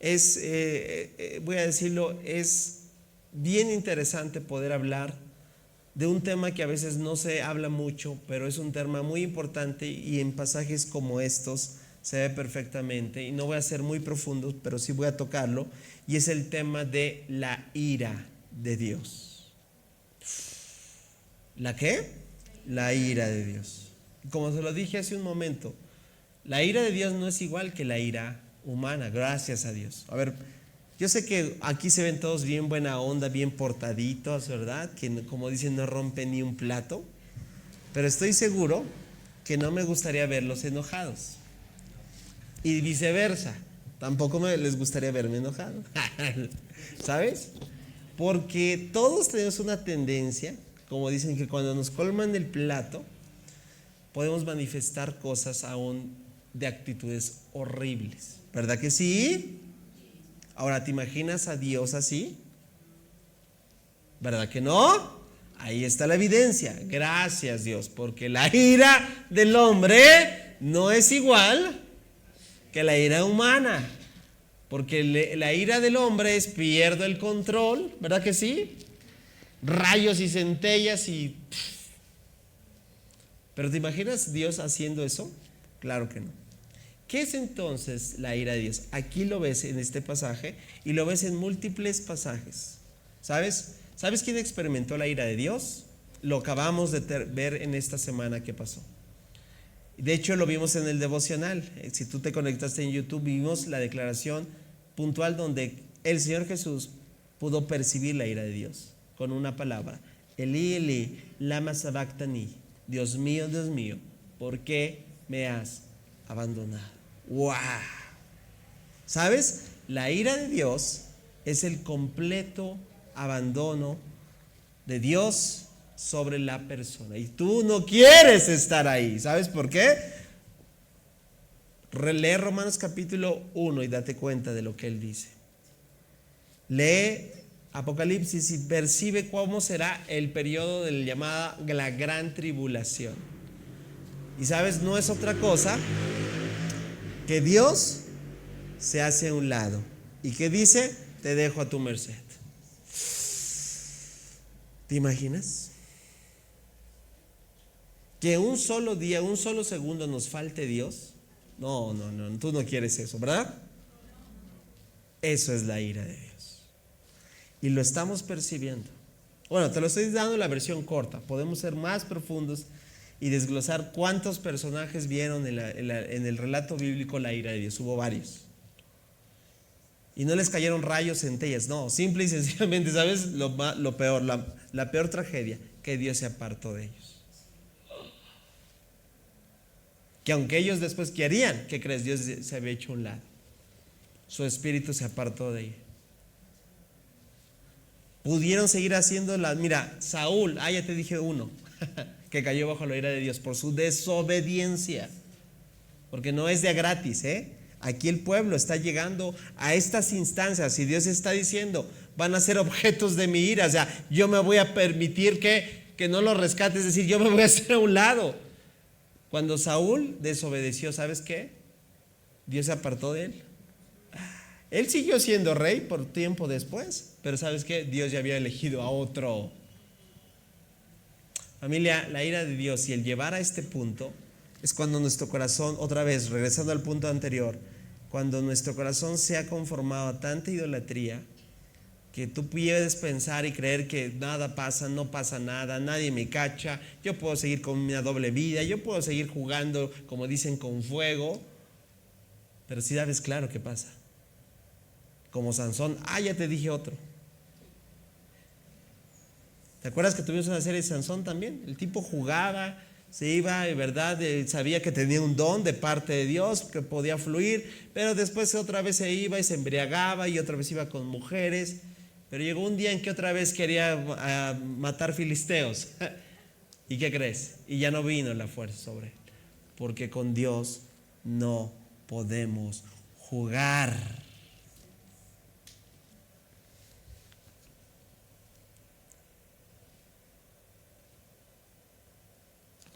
[SPEAKER 1] voy a decirlo, es bien interesante poder hablar de un tema que a veces no se habla mucho, pero es un tema muy importante, y en pasajes como estos se ve perfectamente. Y no voy a ser muy profundo, pero sí voy a tocarlo, y es el tema de la ira de Dios. ¿La qué? La ira de Dios. Como se lo dije hace un momento, la ira de Dios no es igual que la ira humana, gracias a Dios. A ver, yo sé que aquí se ven todos bien buena onda, bien portaditos, ¿verdad? Que, como dicen, no rompen ni un plato. Pero estoy seguro que no me gustaría verlos enojados. Y viceversa, tampoco les gustaría verme enojado. ¿Sabes? Porque todos tenemos una tendencia, como dicen, que cuando nos colman el plato, podemos manifestar cosas aún de actitudes horribles. ¿Verdad que sí? Ahora, ¿te imaginas a Dios así? ¿Verdad que no? Ahí está la evidencia. Gracias, Dios, porque la ira del hombre no es igual que la ira humana. Porque la ira del hombre es: pierdo el control, ¿verdad que sí? Rayos y centellas y... ¿Pero te imaginas Dios haciendo eso? Claro que no. ¿Qué es entonces la ira de Dios? Aquí lo ves en este pasaje y lo ves en múltiples pasajes. ¿Sabes? ¿Sabes quién experimentó la ira de Dios? Lo acabamos de ver en esta semana que pasó. De hecho, lo vimos en el devocional. Si tú te conectaste en YouTube, vimos la declaración puntual donde el Señor Jesús pudo percibir la ira de Dios con una palabra: Elí, Elí, lama sabactani. Dios mío, ¿por qué me has abandonado? ¡Wow! ¿Sabes? La ira de Dios es el completo abandono de Dios sobre la persona. Y tú no quieres estar ahí. ¿Sabes por qué? Lee Romanos capítulo 1 y date cuenta de lo que él dice. Lee Apocalipsis y percibe cómo será el periodo de la llamada la gran tribulación. Y sabes, no es otra cosa que Dios se hace a un lado y que dice: te dejo a tu merced. ¿Te imaginas? Que un solo día, un solo segundo nos falte Dios. No, tú no quieres eso, ¿verdad? Eso es la ira de Dios. Y lo estamos percibiendo. Bueno, te lo estoy dando en la versión corta. Podemos ser más profundos y desglosar cuántos personajes vieron en el relato bíblico la ira de Dios. Hubo varios. Y no les cayeron rayos, centellas. No, simple y sencillamente, ¿sabes? Lo peor, la peor tragedia, que Dios se apartó de ellos. Que aunque ellos después querían, ¿qué crees? Dios se había hecho a un lado. Su espíritu se apartó de ellos. Pudieron seguir haciendo mira, Saúl, ya te dije uno, que cayó bajo la ira de Dios por su desobediencia. Porque no es de a gratis, Aquí el pueblo está llegando a estas instancias y Dios está diciendo: van a ser objetos de mi ira. O sea, yo me voy a permitir que no los rescate, es decir, yo me voy a hacer a un lado. Cuando Saúl desobedeció, ¿sabes qué? Dios se apartó de él. Él siguió siendo rey por tiempo después, pero ¿sabes qué? Dios ya había elegido a otro. Familia, la ira de Dios y el llevar a este punto es cuando nuestro corazón, otra vez, regresando al punto anterior, cuando nuestro corazón se ha conformado a tanta idolatría que tú puedes pensar y creer que nada pasa, no pasa nada, nadie me cacha, yo puedo seguir con una doble vida, yo puedo seguir jugando, como dicen, con fuego, pero si sabes claro qué pasa. Como Sansón, ya te dije otro. ¿Te acuerdas que tuvimos una serie de Sansón también? El tipo jugaba, se iba, de verdad, sabía que tenía un don de parte de Dios, que podía fluir, pero después otra vez se iba y se embriagaba y otra vez iba con mujeres. Pero llegó un día en que otra vez quería matar filisteos. ¿Y qué crees? Y ya no vino la fuerza sobre él. Porque con Dios no podemos jugar.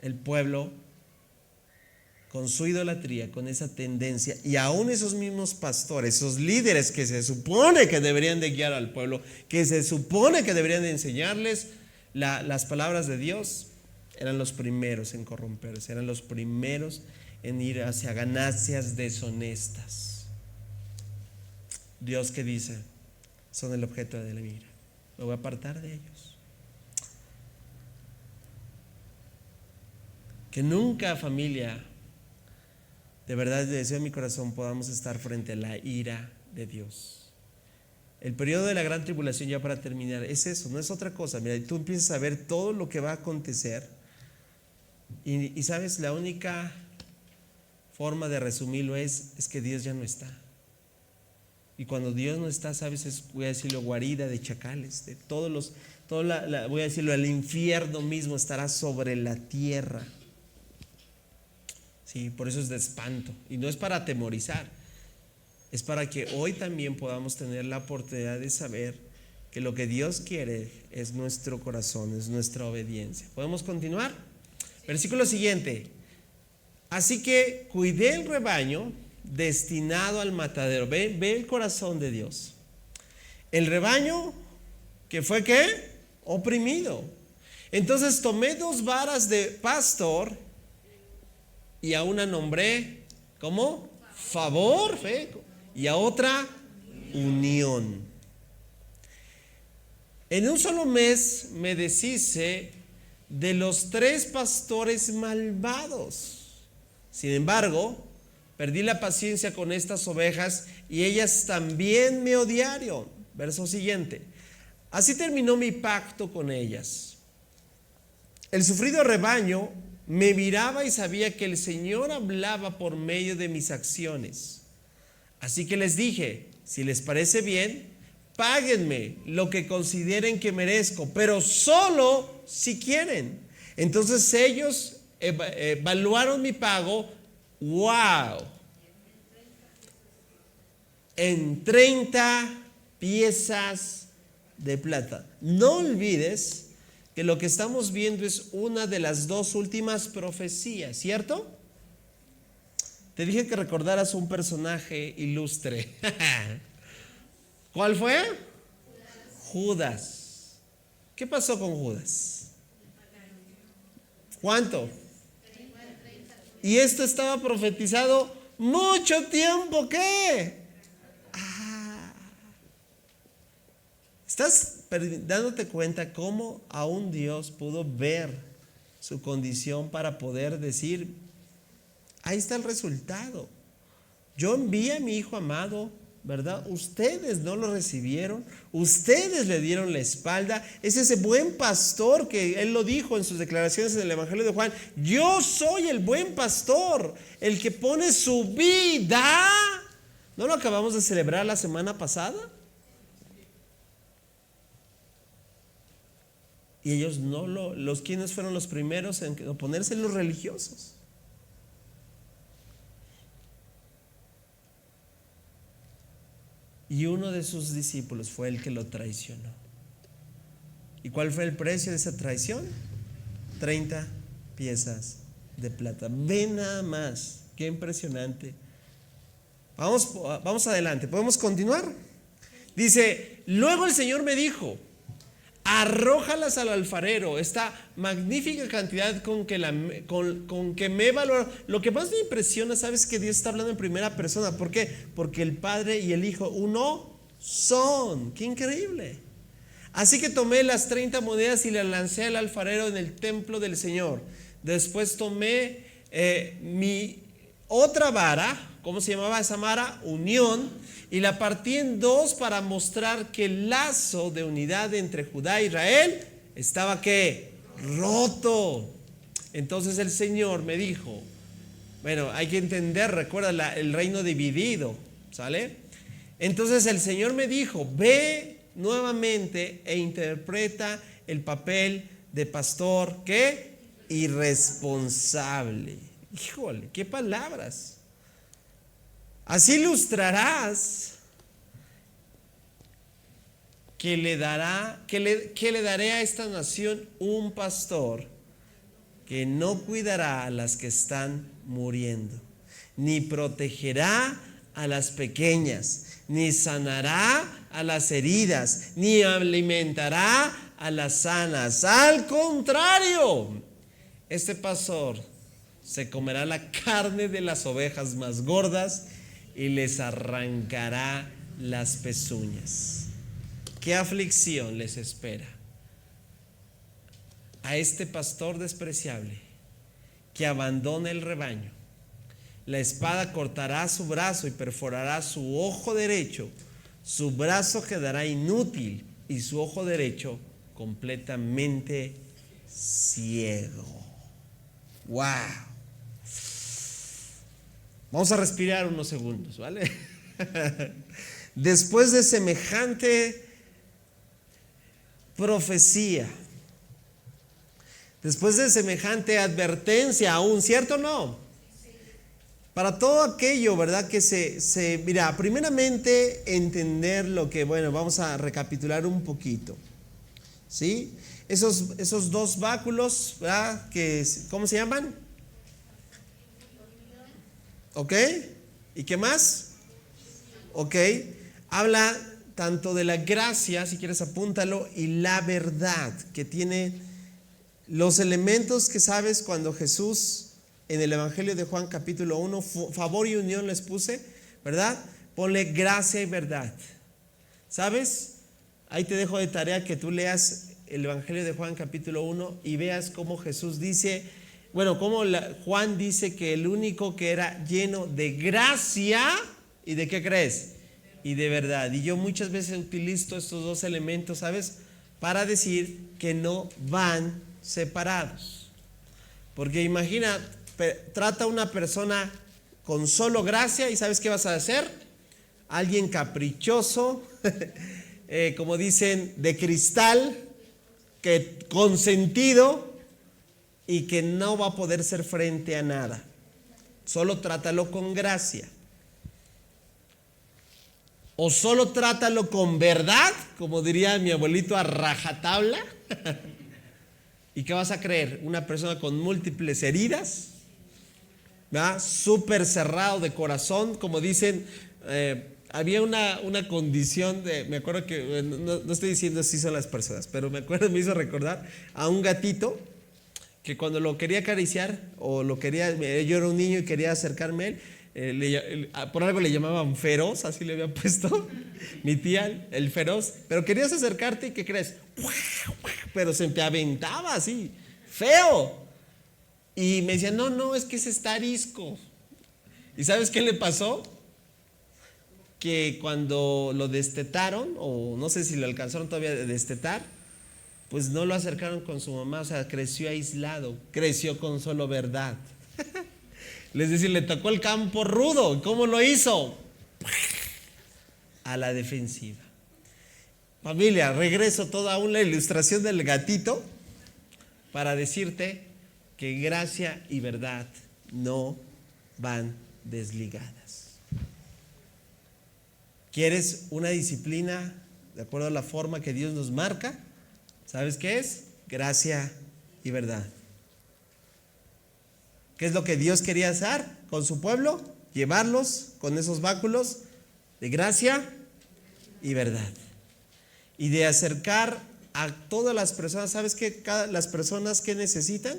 [SPEAKER 1] El pueblo, con su idolatría, con esa tendencia, y aún esos mismos pastores, esos líderes que se supone que deberían de guiar al pueblo, que se supone que deberían de enseñarles las palabras de Dios, eran los primeros en corromperse, eran los primeros en ir hacia ganancias deshonestas. Dios, ¿qué dice? Son el objeto de la ira. Me voy a apartar de ellos. Que nunca, familia, de verdad, deseo en mi corazón, podamos estar frente a la ira de Dios. El periodo de la gran tribulación, ya para terminar, es eso, no es otra cosa. Mira, tú empiezas a ver todo lo que va a acontecer y sabes, la única forma de resumirlo es que Dios ya no está. Y cuando Dios no está, sabes, voy a decirlo, guarida de chacales, de voy a decirlo, el infierno mismo estará sobre la tierra. Sí, por eso es de espanto. Y no es para atemorizar, es para que hoy también podamos tener la oportunidad de saber que lo que Dios quiere es nuestro corazón, es nuestra obediencia. ¿Podemos continuar? Versículo siguiente. Así que cuidé el rebaño destinado al matadero. Ve el corazón de Dios. El rebaño que fue ¿qué? Oprimido. Entonces tomé 2 varas de pastor y a una nombré ¿cómo? Favor, fe, y a otra unión. En un solo mes me deshice de los 3 pastores malvados. Sin embargo, perdí la paciencia con estas ovejas y ellas también me odiaron. Verso siguiente. Así terminó mi pacto con ellas. El sufrido rebaño me miraba y sabía que el Señor hablaba por medio de mis acciones. Así que les dije, si les parece bien, páguenme lo que consideren que merezco, pero solo si quieren. Entonces ellos evaluaron mi pago, en 30 piezas de plata. No olvides que lo que estamos viendo es una de las 2 últimas profecías, ¿cierto? Te dije que recordaras un personaje ilustre. ¿Cuál fue? Judas. ¿Qué pasó con Judas? ¿Cuánto? Y esto estaba profetizado mucho tiempo. ¿Qué? ¿Estás dándote cuenta cómo aún Dios pudo ver su condición para poder decir, ahí está el resultado? Yo envié a mi hijo amado, ¿verdad? Ustedes no lo recibieron, ustedes le dieron la espalda. Es ese buen pastor que él lo dijo en sus declaraciones en el Evangelio de Juan. Yo soy el buen pastor, el que pone su vida. ¿No lo acabamos de celebrar la semana pasada? Y ellos ¿quiénes fueron los primeros en oponerse? Los religiosos. Y uno de sus discípulos fue el que lo traicionó. ¿Y cuál fue el precio de esa traición? 30 piezas de plata. Ve nada más, qué impresionante. Vamos adelante, ¿podemos continuar? Dice, luego el Señor me dijo, arrójalas al alfarero. Esta magnífica cantidad con que me valora. Lo que más me impresiona, ¿sabes? Que Dios está hablando en primera persona. ¿Por qué? Porque el Padre y el Hijo uno son. ¡Qué increíble! Así que tomé las 30 monedas y las lancé al alfarero en el templo del Señor. Después tomé mi otra vara. ¿Cómo se llamaba esa vara? Unión. Y la partí en dos para mostrar que el lazo de unidad entre Judá e Israel estaba ¿qué? Roto. Entonces el Señor me dijo, bueno, hay que entender, recuerda el reino dividido, ¿sale? Entonces el Señor me dijo, ve nuevamente e interpreta el papel de pastor, ¿qué? Irresponsable. Híjole, qué palabras. Así ilustrarás que le daré a esta nación un pastor que no cuidará a las que están muriendo, ni protegerá a las pequeñas, ni sanará a las heridas, ni alimentará a las sanas. Al contrario, este pastor se comerá la carne de las ovejas más gordas y les arrancará las pezuñas. ¿Qué aflicción les espera a este pastor despreciable que abandona el rebaño? La espada cortará su brazo y perforará su ojo derecho. Su brazo quedará inútil y su ojo derecho completamente ciego. ¡Wow! Vamos a respirar unos segundos, ¿vale? Después de semejante profecía, después de semejante advertencia aún, ¿cierto o no? Para todo aquello, ¿verdad? Que mira, primeramente entender lo que, bueno, vamos a recapitular un poquito, ¿sí? Esos dos báculos, ¿verdad? ¿Cómo se llaman? ¿Ok? ¿Y qué más? ¿Ok? Habla tanto de la gracia, si quieres apúntalo, y la verdad, que tiene los elementos que sabes cuando Jesús, en el Evangelio de Juan capítulo 1, favor y unión les puse, ¿verdad? Ponle gracia y verdad. ¿Sabes? Ahí te dejo de tarea que tú leas el Evangelio de Juan capítulo 1 y veas cómo Jesús dice, bueno, cómo Juan dice que el único que era lleno de gracia, ¿y de qué crees? Y de verdad. Y yo muchas veces utilizo estos dos elementos, ¿sabes? Para decir que no van separados. Porque imagina, trata a una persona con solo gracia y ¿sabes qué vas a hacer? Alguien caprichoso, como dicen, de cristal, que consentido y que no va a poder ser frente a nada. Solo trátalo con gracia. O solo trátalo con verdad, como diría mi abuelito, a rajatabla. ¿Y qué vas a creer? Una persona con múltiples heridas, ¿verdad? Súper cerrado de corazón, como dicen. Había una condición me acuerdo que, no estoy diciendo si son las personas, pero me acuerdo, me hizo recordar a un gatito que cuando lo quería acariciar o yo era un niño y quería acercarme a él, por algo le llamaban feroz, así le había puesto mi tía, el feroz, pero querías acercarte y ¿qué crees? Pero se te aventaba así, feo. Y me decía, no, es que ese está arisco. ¿Y sabes qué le pasó? Que cuando lo destetaron, o no sé si lo alcanzaron todavía a destetar, pues no lo acercaron con su mamá, o sea, creció aislado, creció con solo verdad. Les decía, le tocó el campo rudo. ¿Cómo lo hizo? A la defensiva. Familia, regreso toda una ilustración del gatito para decirte que gracia y verdad no van desligadas. ¿Quieres una disciplina de acuerdo a la forma que Dios nos marca? ¿Sabes qué es? Gracia y verdad. ¿Qué es lo que Dios quería hacer con su pueblo? Llevarlos con esos báculos de gracia y verdad. Y de acercar a todas las personas. ¿Sabes qué? Las personas que necesitan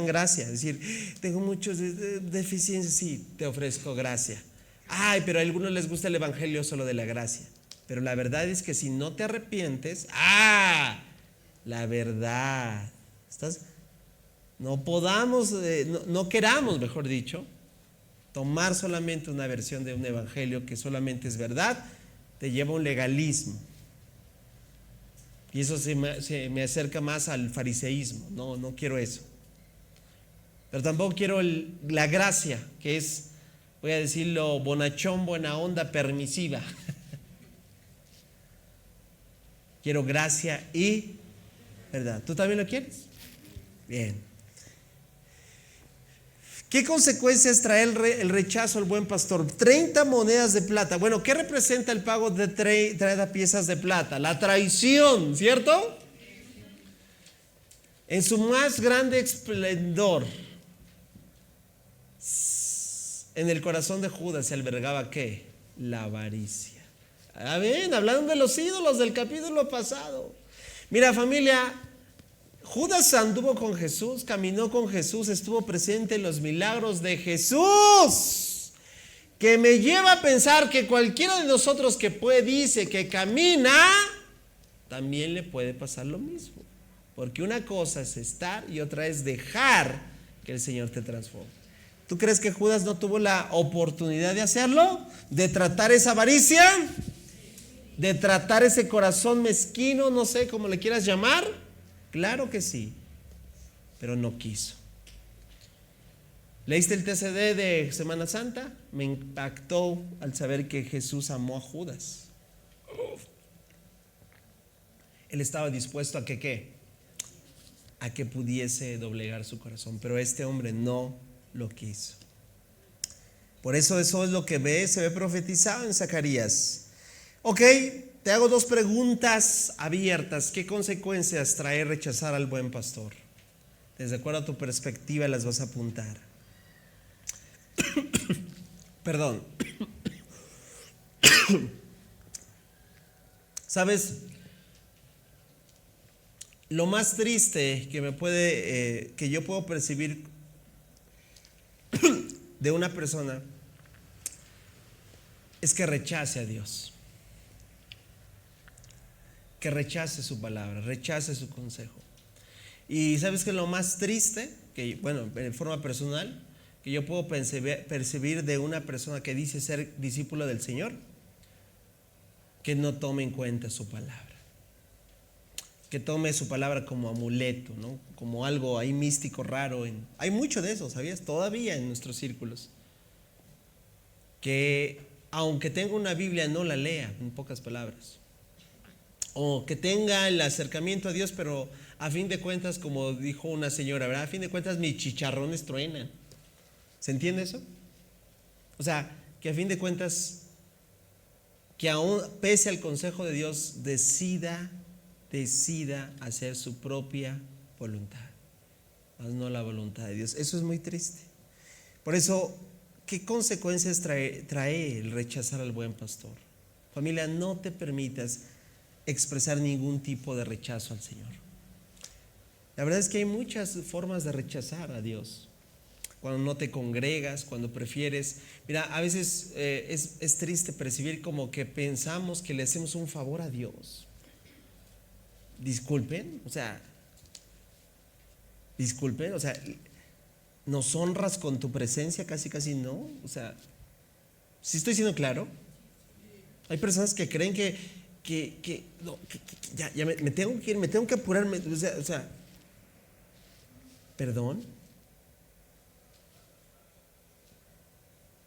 [SPEAKER 1] gracia. Es decir, tengo muchas deficiencias, sí, te ofrezco gracia. Ay, pero a algunos les gusta el evangelio solo de la gracia. Pero la verdad es que si no te arrepientes, la verdad, no queramos, mejor dicho, tomar solamente una versión de un evangelio que solamente es verdad, te lleva a un legalismo. Y eso se me acerca más al fariseísmo. No quiero eso. Pero tampoco quiero la gracia, que es, voy a decirlo, bonachón, buena onda, permisiva. Quiero gracia y verdad. ¿Tú también lo quieres? Bien. ¿Qué consecuencias trae el rechazo al buen pastor? 30 monedas de plata. Bueno, ¿qué representa el pago de 30 piezas de plata? La traición, ¿cierto? En su más grande esplendor, en el corazón de Judas se albergaba ¿qué? La avaricia. Bien, hablando de los ídolos del capítulo pasado. Mira, familia, Judas anduvo con Jesús, caminó con Jesús, estuvo presente en los milagros de Jesús, que me lleva a pensar que cualquiera de nosotros que dice que camina, también le puede pasar lo mismo. Porque una cosa es estar y otra es dejar que el Señor te transforme. ¿Tú crees que Judas no tuvo la oportunidad de hacerlo? ¿De tratar esa avaricia? ¿De tratar ese corazón mezquino? No sé cómo le quieras llamar. Claro que sí, pero no quiso. ¿Leíste el TCD de Semana Santa? Me impactó al saber que Jesús amó a Judas. Él estaba dispuesto a que ¿qué? A que pudiese doblegar su corazón, pero este hombre no lo quiso. Por eso es lo que se ve profetizado en Zacarías. Ok, te hago 2 preguntas abiertas. ¿Qué consecuencias trae rechazar al buen pastor? Desde acuerdo a tu perspectiva las vas a apuntar. Perdón. ¿Sabes? Lo más triste que yo puedo percibir de una persona es que rechace a Dios, que rechace su palabra, rechace su consejo. Y ¿sabes qué es lo más triste? Que, bueno, en forma personal, que yo puedo percibir de una persona que dice ser discípula del Señor, que no tome en cuenta su palabra, que tome su palabra como amuleto, ¿no? Como algo ahí místico, raro. Hay mucho de eso, ¿sabías? Todavía en nuestros círculos. Que aunque tenga una Biblia, no la lea, en pocas palabras. O que tenga el acercamiento a Dios, pero a fin de cuentas, como dijo una señora, ¿verdad? A fin de cuentas mis chicharrones truenan. ¿Se entiende eso? O sea, que a fin de cuentas, que aún pese al consejo de Dios, decida hacer su propia voluntad, más no la voluntad de Dios. Eso es muy triste. Por eso, ¿qué consecuencias trae el rechazar al buen pastor? Familia, no te permitas expresar ningún tipo de rechazo al Señor. La verdad es que hay muchas formas de rechazar a Dios. Cuando no te congregas, cuando prefieres. Mira, a veces es triste percibir como que pensamos que le hacemos un favor a Dios. Disculpen, o sea, nos honras con tu presencia, casi no. O sea, ¿sí estoy siendo claro? Hay personas que creen que ya me tengo que ir, me tengo que apurar, o sea, perdón.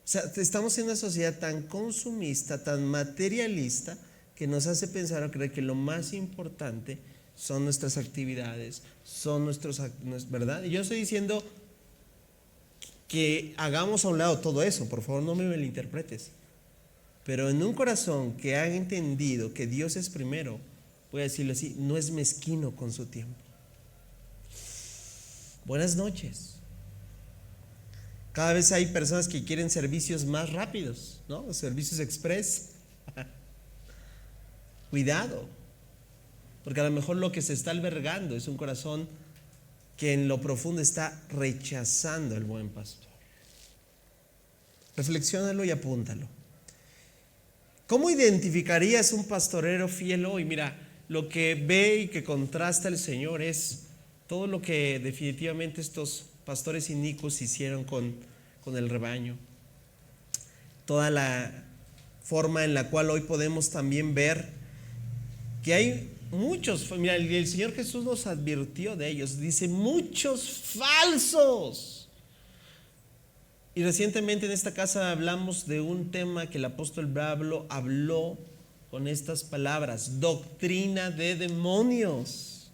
[SPEAKER 1] O sea, estamos en una sociedad tan consumista, tan materialista, que nos hace pensar o creer que lo más importante son nuestras actividades, ¿verdad? Y yo estoy diciendo que hagamos a un lado todo eso, por favor no me malinterpretes. Pero en un corazón que ha entendido que Dios es primero, voy a decirlo así, no es mezquino con su tiempo. Buenas noches. Cada vez hay personas que quieren servicios más rápidos, ¿no? Servicios express. Cuidado, Porque a lo mejor lo que se está albergando es un corazón que en lo profundo está rechazando el buen pastor. Reflexiónalo y apúntalo. ¿Cómo identificarías un pastorero fiel hoy? Mira, lo que ve y que contrasta el Señor es todo lo que definitivamente estos pastores inicuos hicieron con el rebaño. Toda la forma en la cual hoy podemos también ver que hay muchos, mira, el Señor Jesús nos advirtió de ellos, dice muchos falsos. Y recientemente en esta casa hablamos de un tema que el apóstol Pablo habló con estas palabras: doctrina de demonios.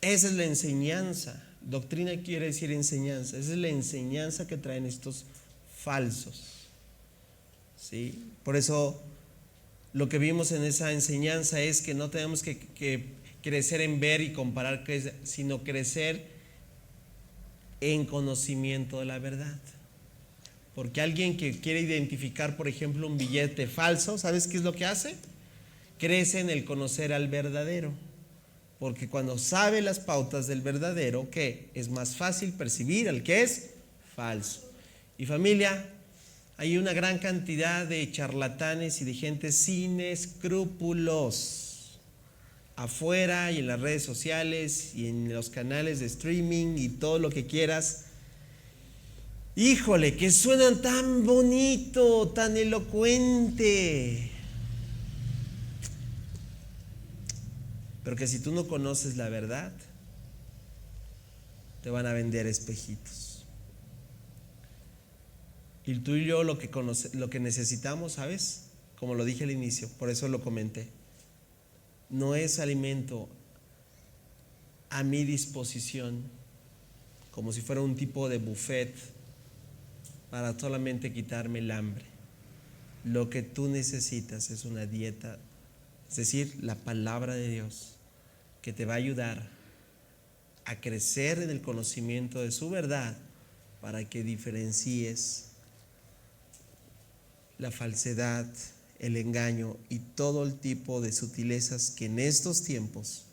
[SPEAKER 1] Esa es la enseñanza. Doctrina quiere decir enseñanza. Esa es la enseñanza que traen estos falsos. ¿Sí? Por eso lo que vimos en esa enseñanza es que no tenemos que crecer en ver y comparar, sino crecer en conocimiento de la verdad. Porque alguien que quiere identificar, por ejemplo, un billete falso, ¿sabes qué es lo que hace? Crece en el conocer al verdadero. Porque cuando sabe las pautas del verdadero, ¿qué? Es más fácil percibir al que es falso. Y familia, hay una gran cantidad de charlatanes y de gente sin escrúpulos afuera y en las redes sociales y en los canales de streaming y todo lo que quieras. Híjole, que suenan tan bonito, tan elocuente, pero que si tú no conoces la verdad, te van a vender espejitos. Y tú y yo lo que necesitamos, ¿sabes? Como lo dije al inicio, por eso lo comenté. No es alimento a mi disposición, como si fuera un tipo de buffet para solamente quitarme el hambre. Lo que tú necesitas es una dieta, es decir, la palabra de Dios, que te va a ayudar a crecer en el conocimiento de su verdad para que diferencies la falsedad, el engaño y todo el tipo de sutilezas que en estos tiempos,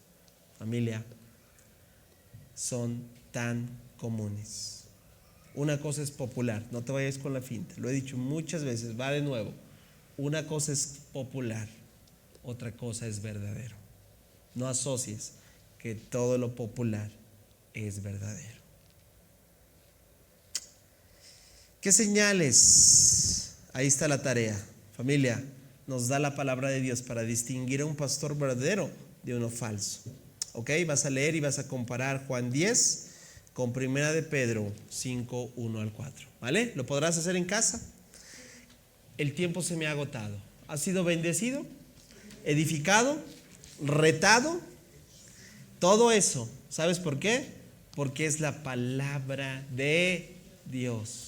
[SPEAKER 1] familia, son tan comunes. Una cosa es popular, no te vayas con la finta, lo he dicho muchas veces, va de nuevo. Una cosa es popular, otra cosa es verdadero. No asocies que todo lo popular es verdadero. ¿Qué señales? Ahí está la tarea. Familia, nos da la palabra de Dios para distinguir a un pastor verdadero de uno falso. Ok, vas a leer y vas a comparar Juan 10 con Primera de Pedro 5, 1 al 4. ¿Vale? ¿Lo podrás hacer en casa? El tiempo se me ha agotado. ¿Has sido bendecido? ¿Edificado? ¿Retado? Todo eso. ¿Sabes por qué? Porque es la palabra de Dios.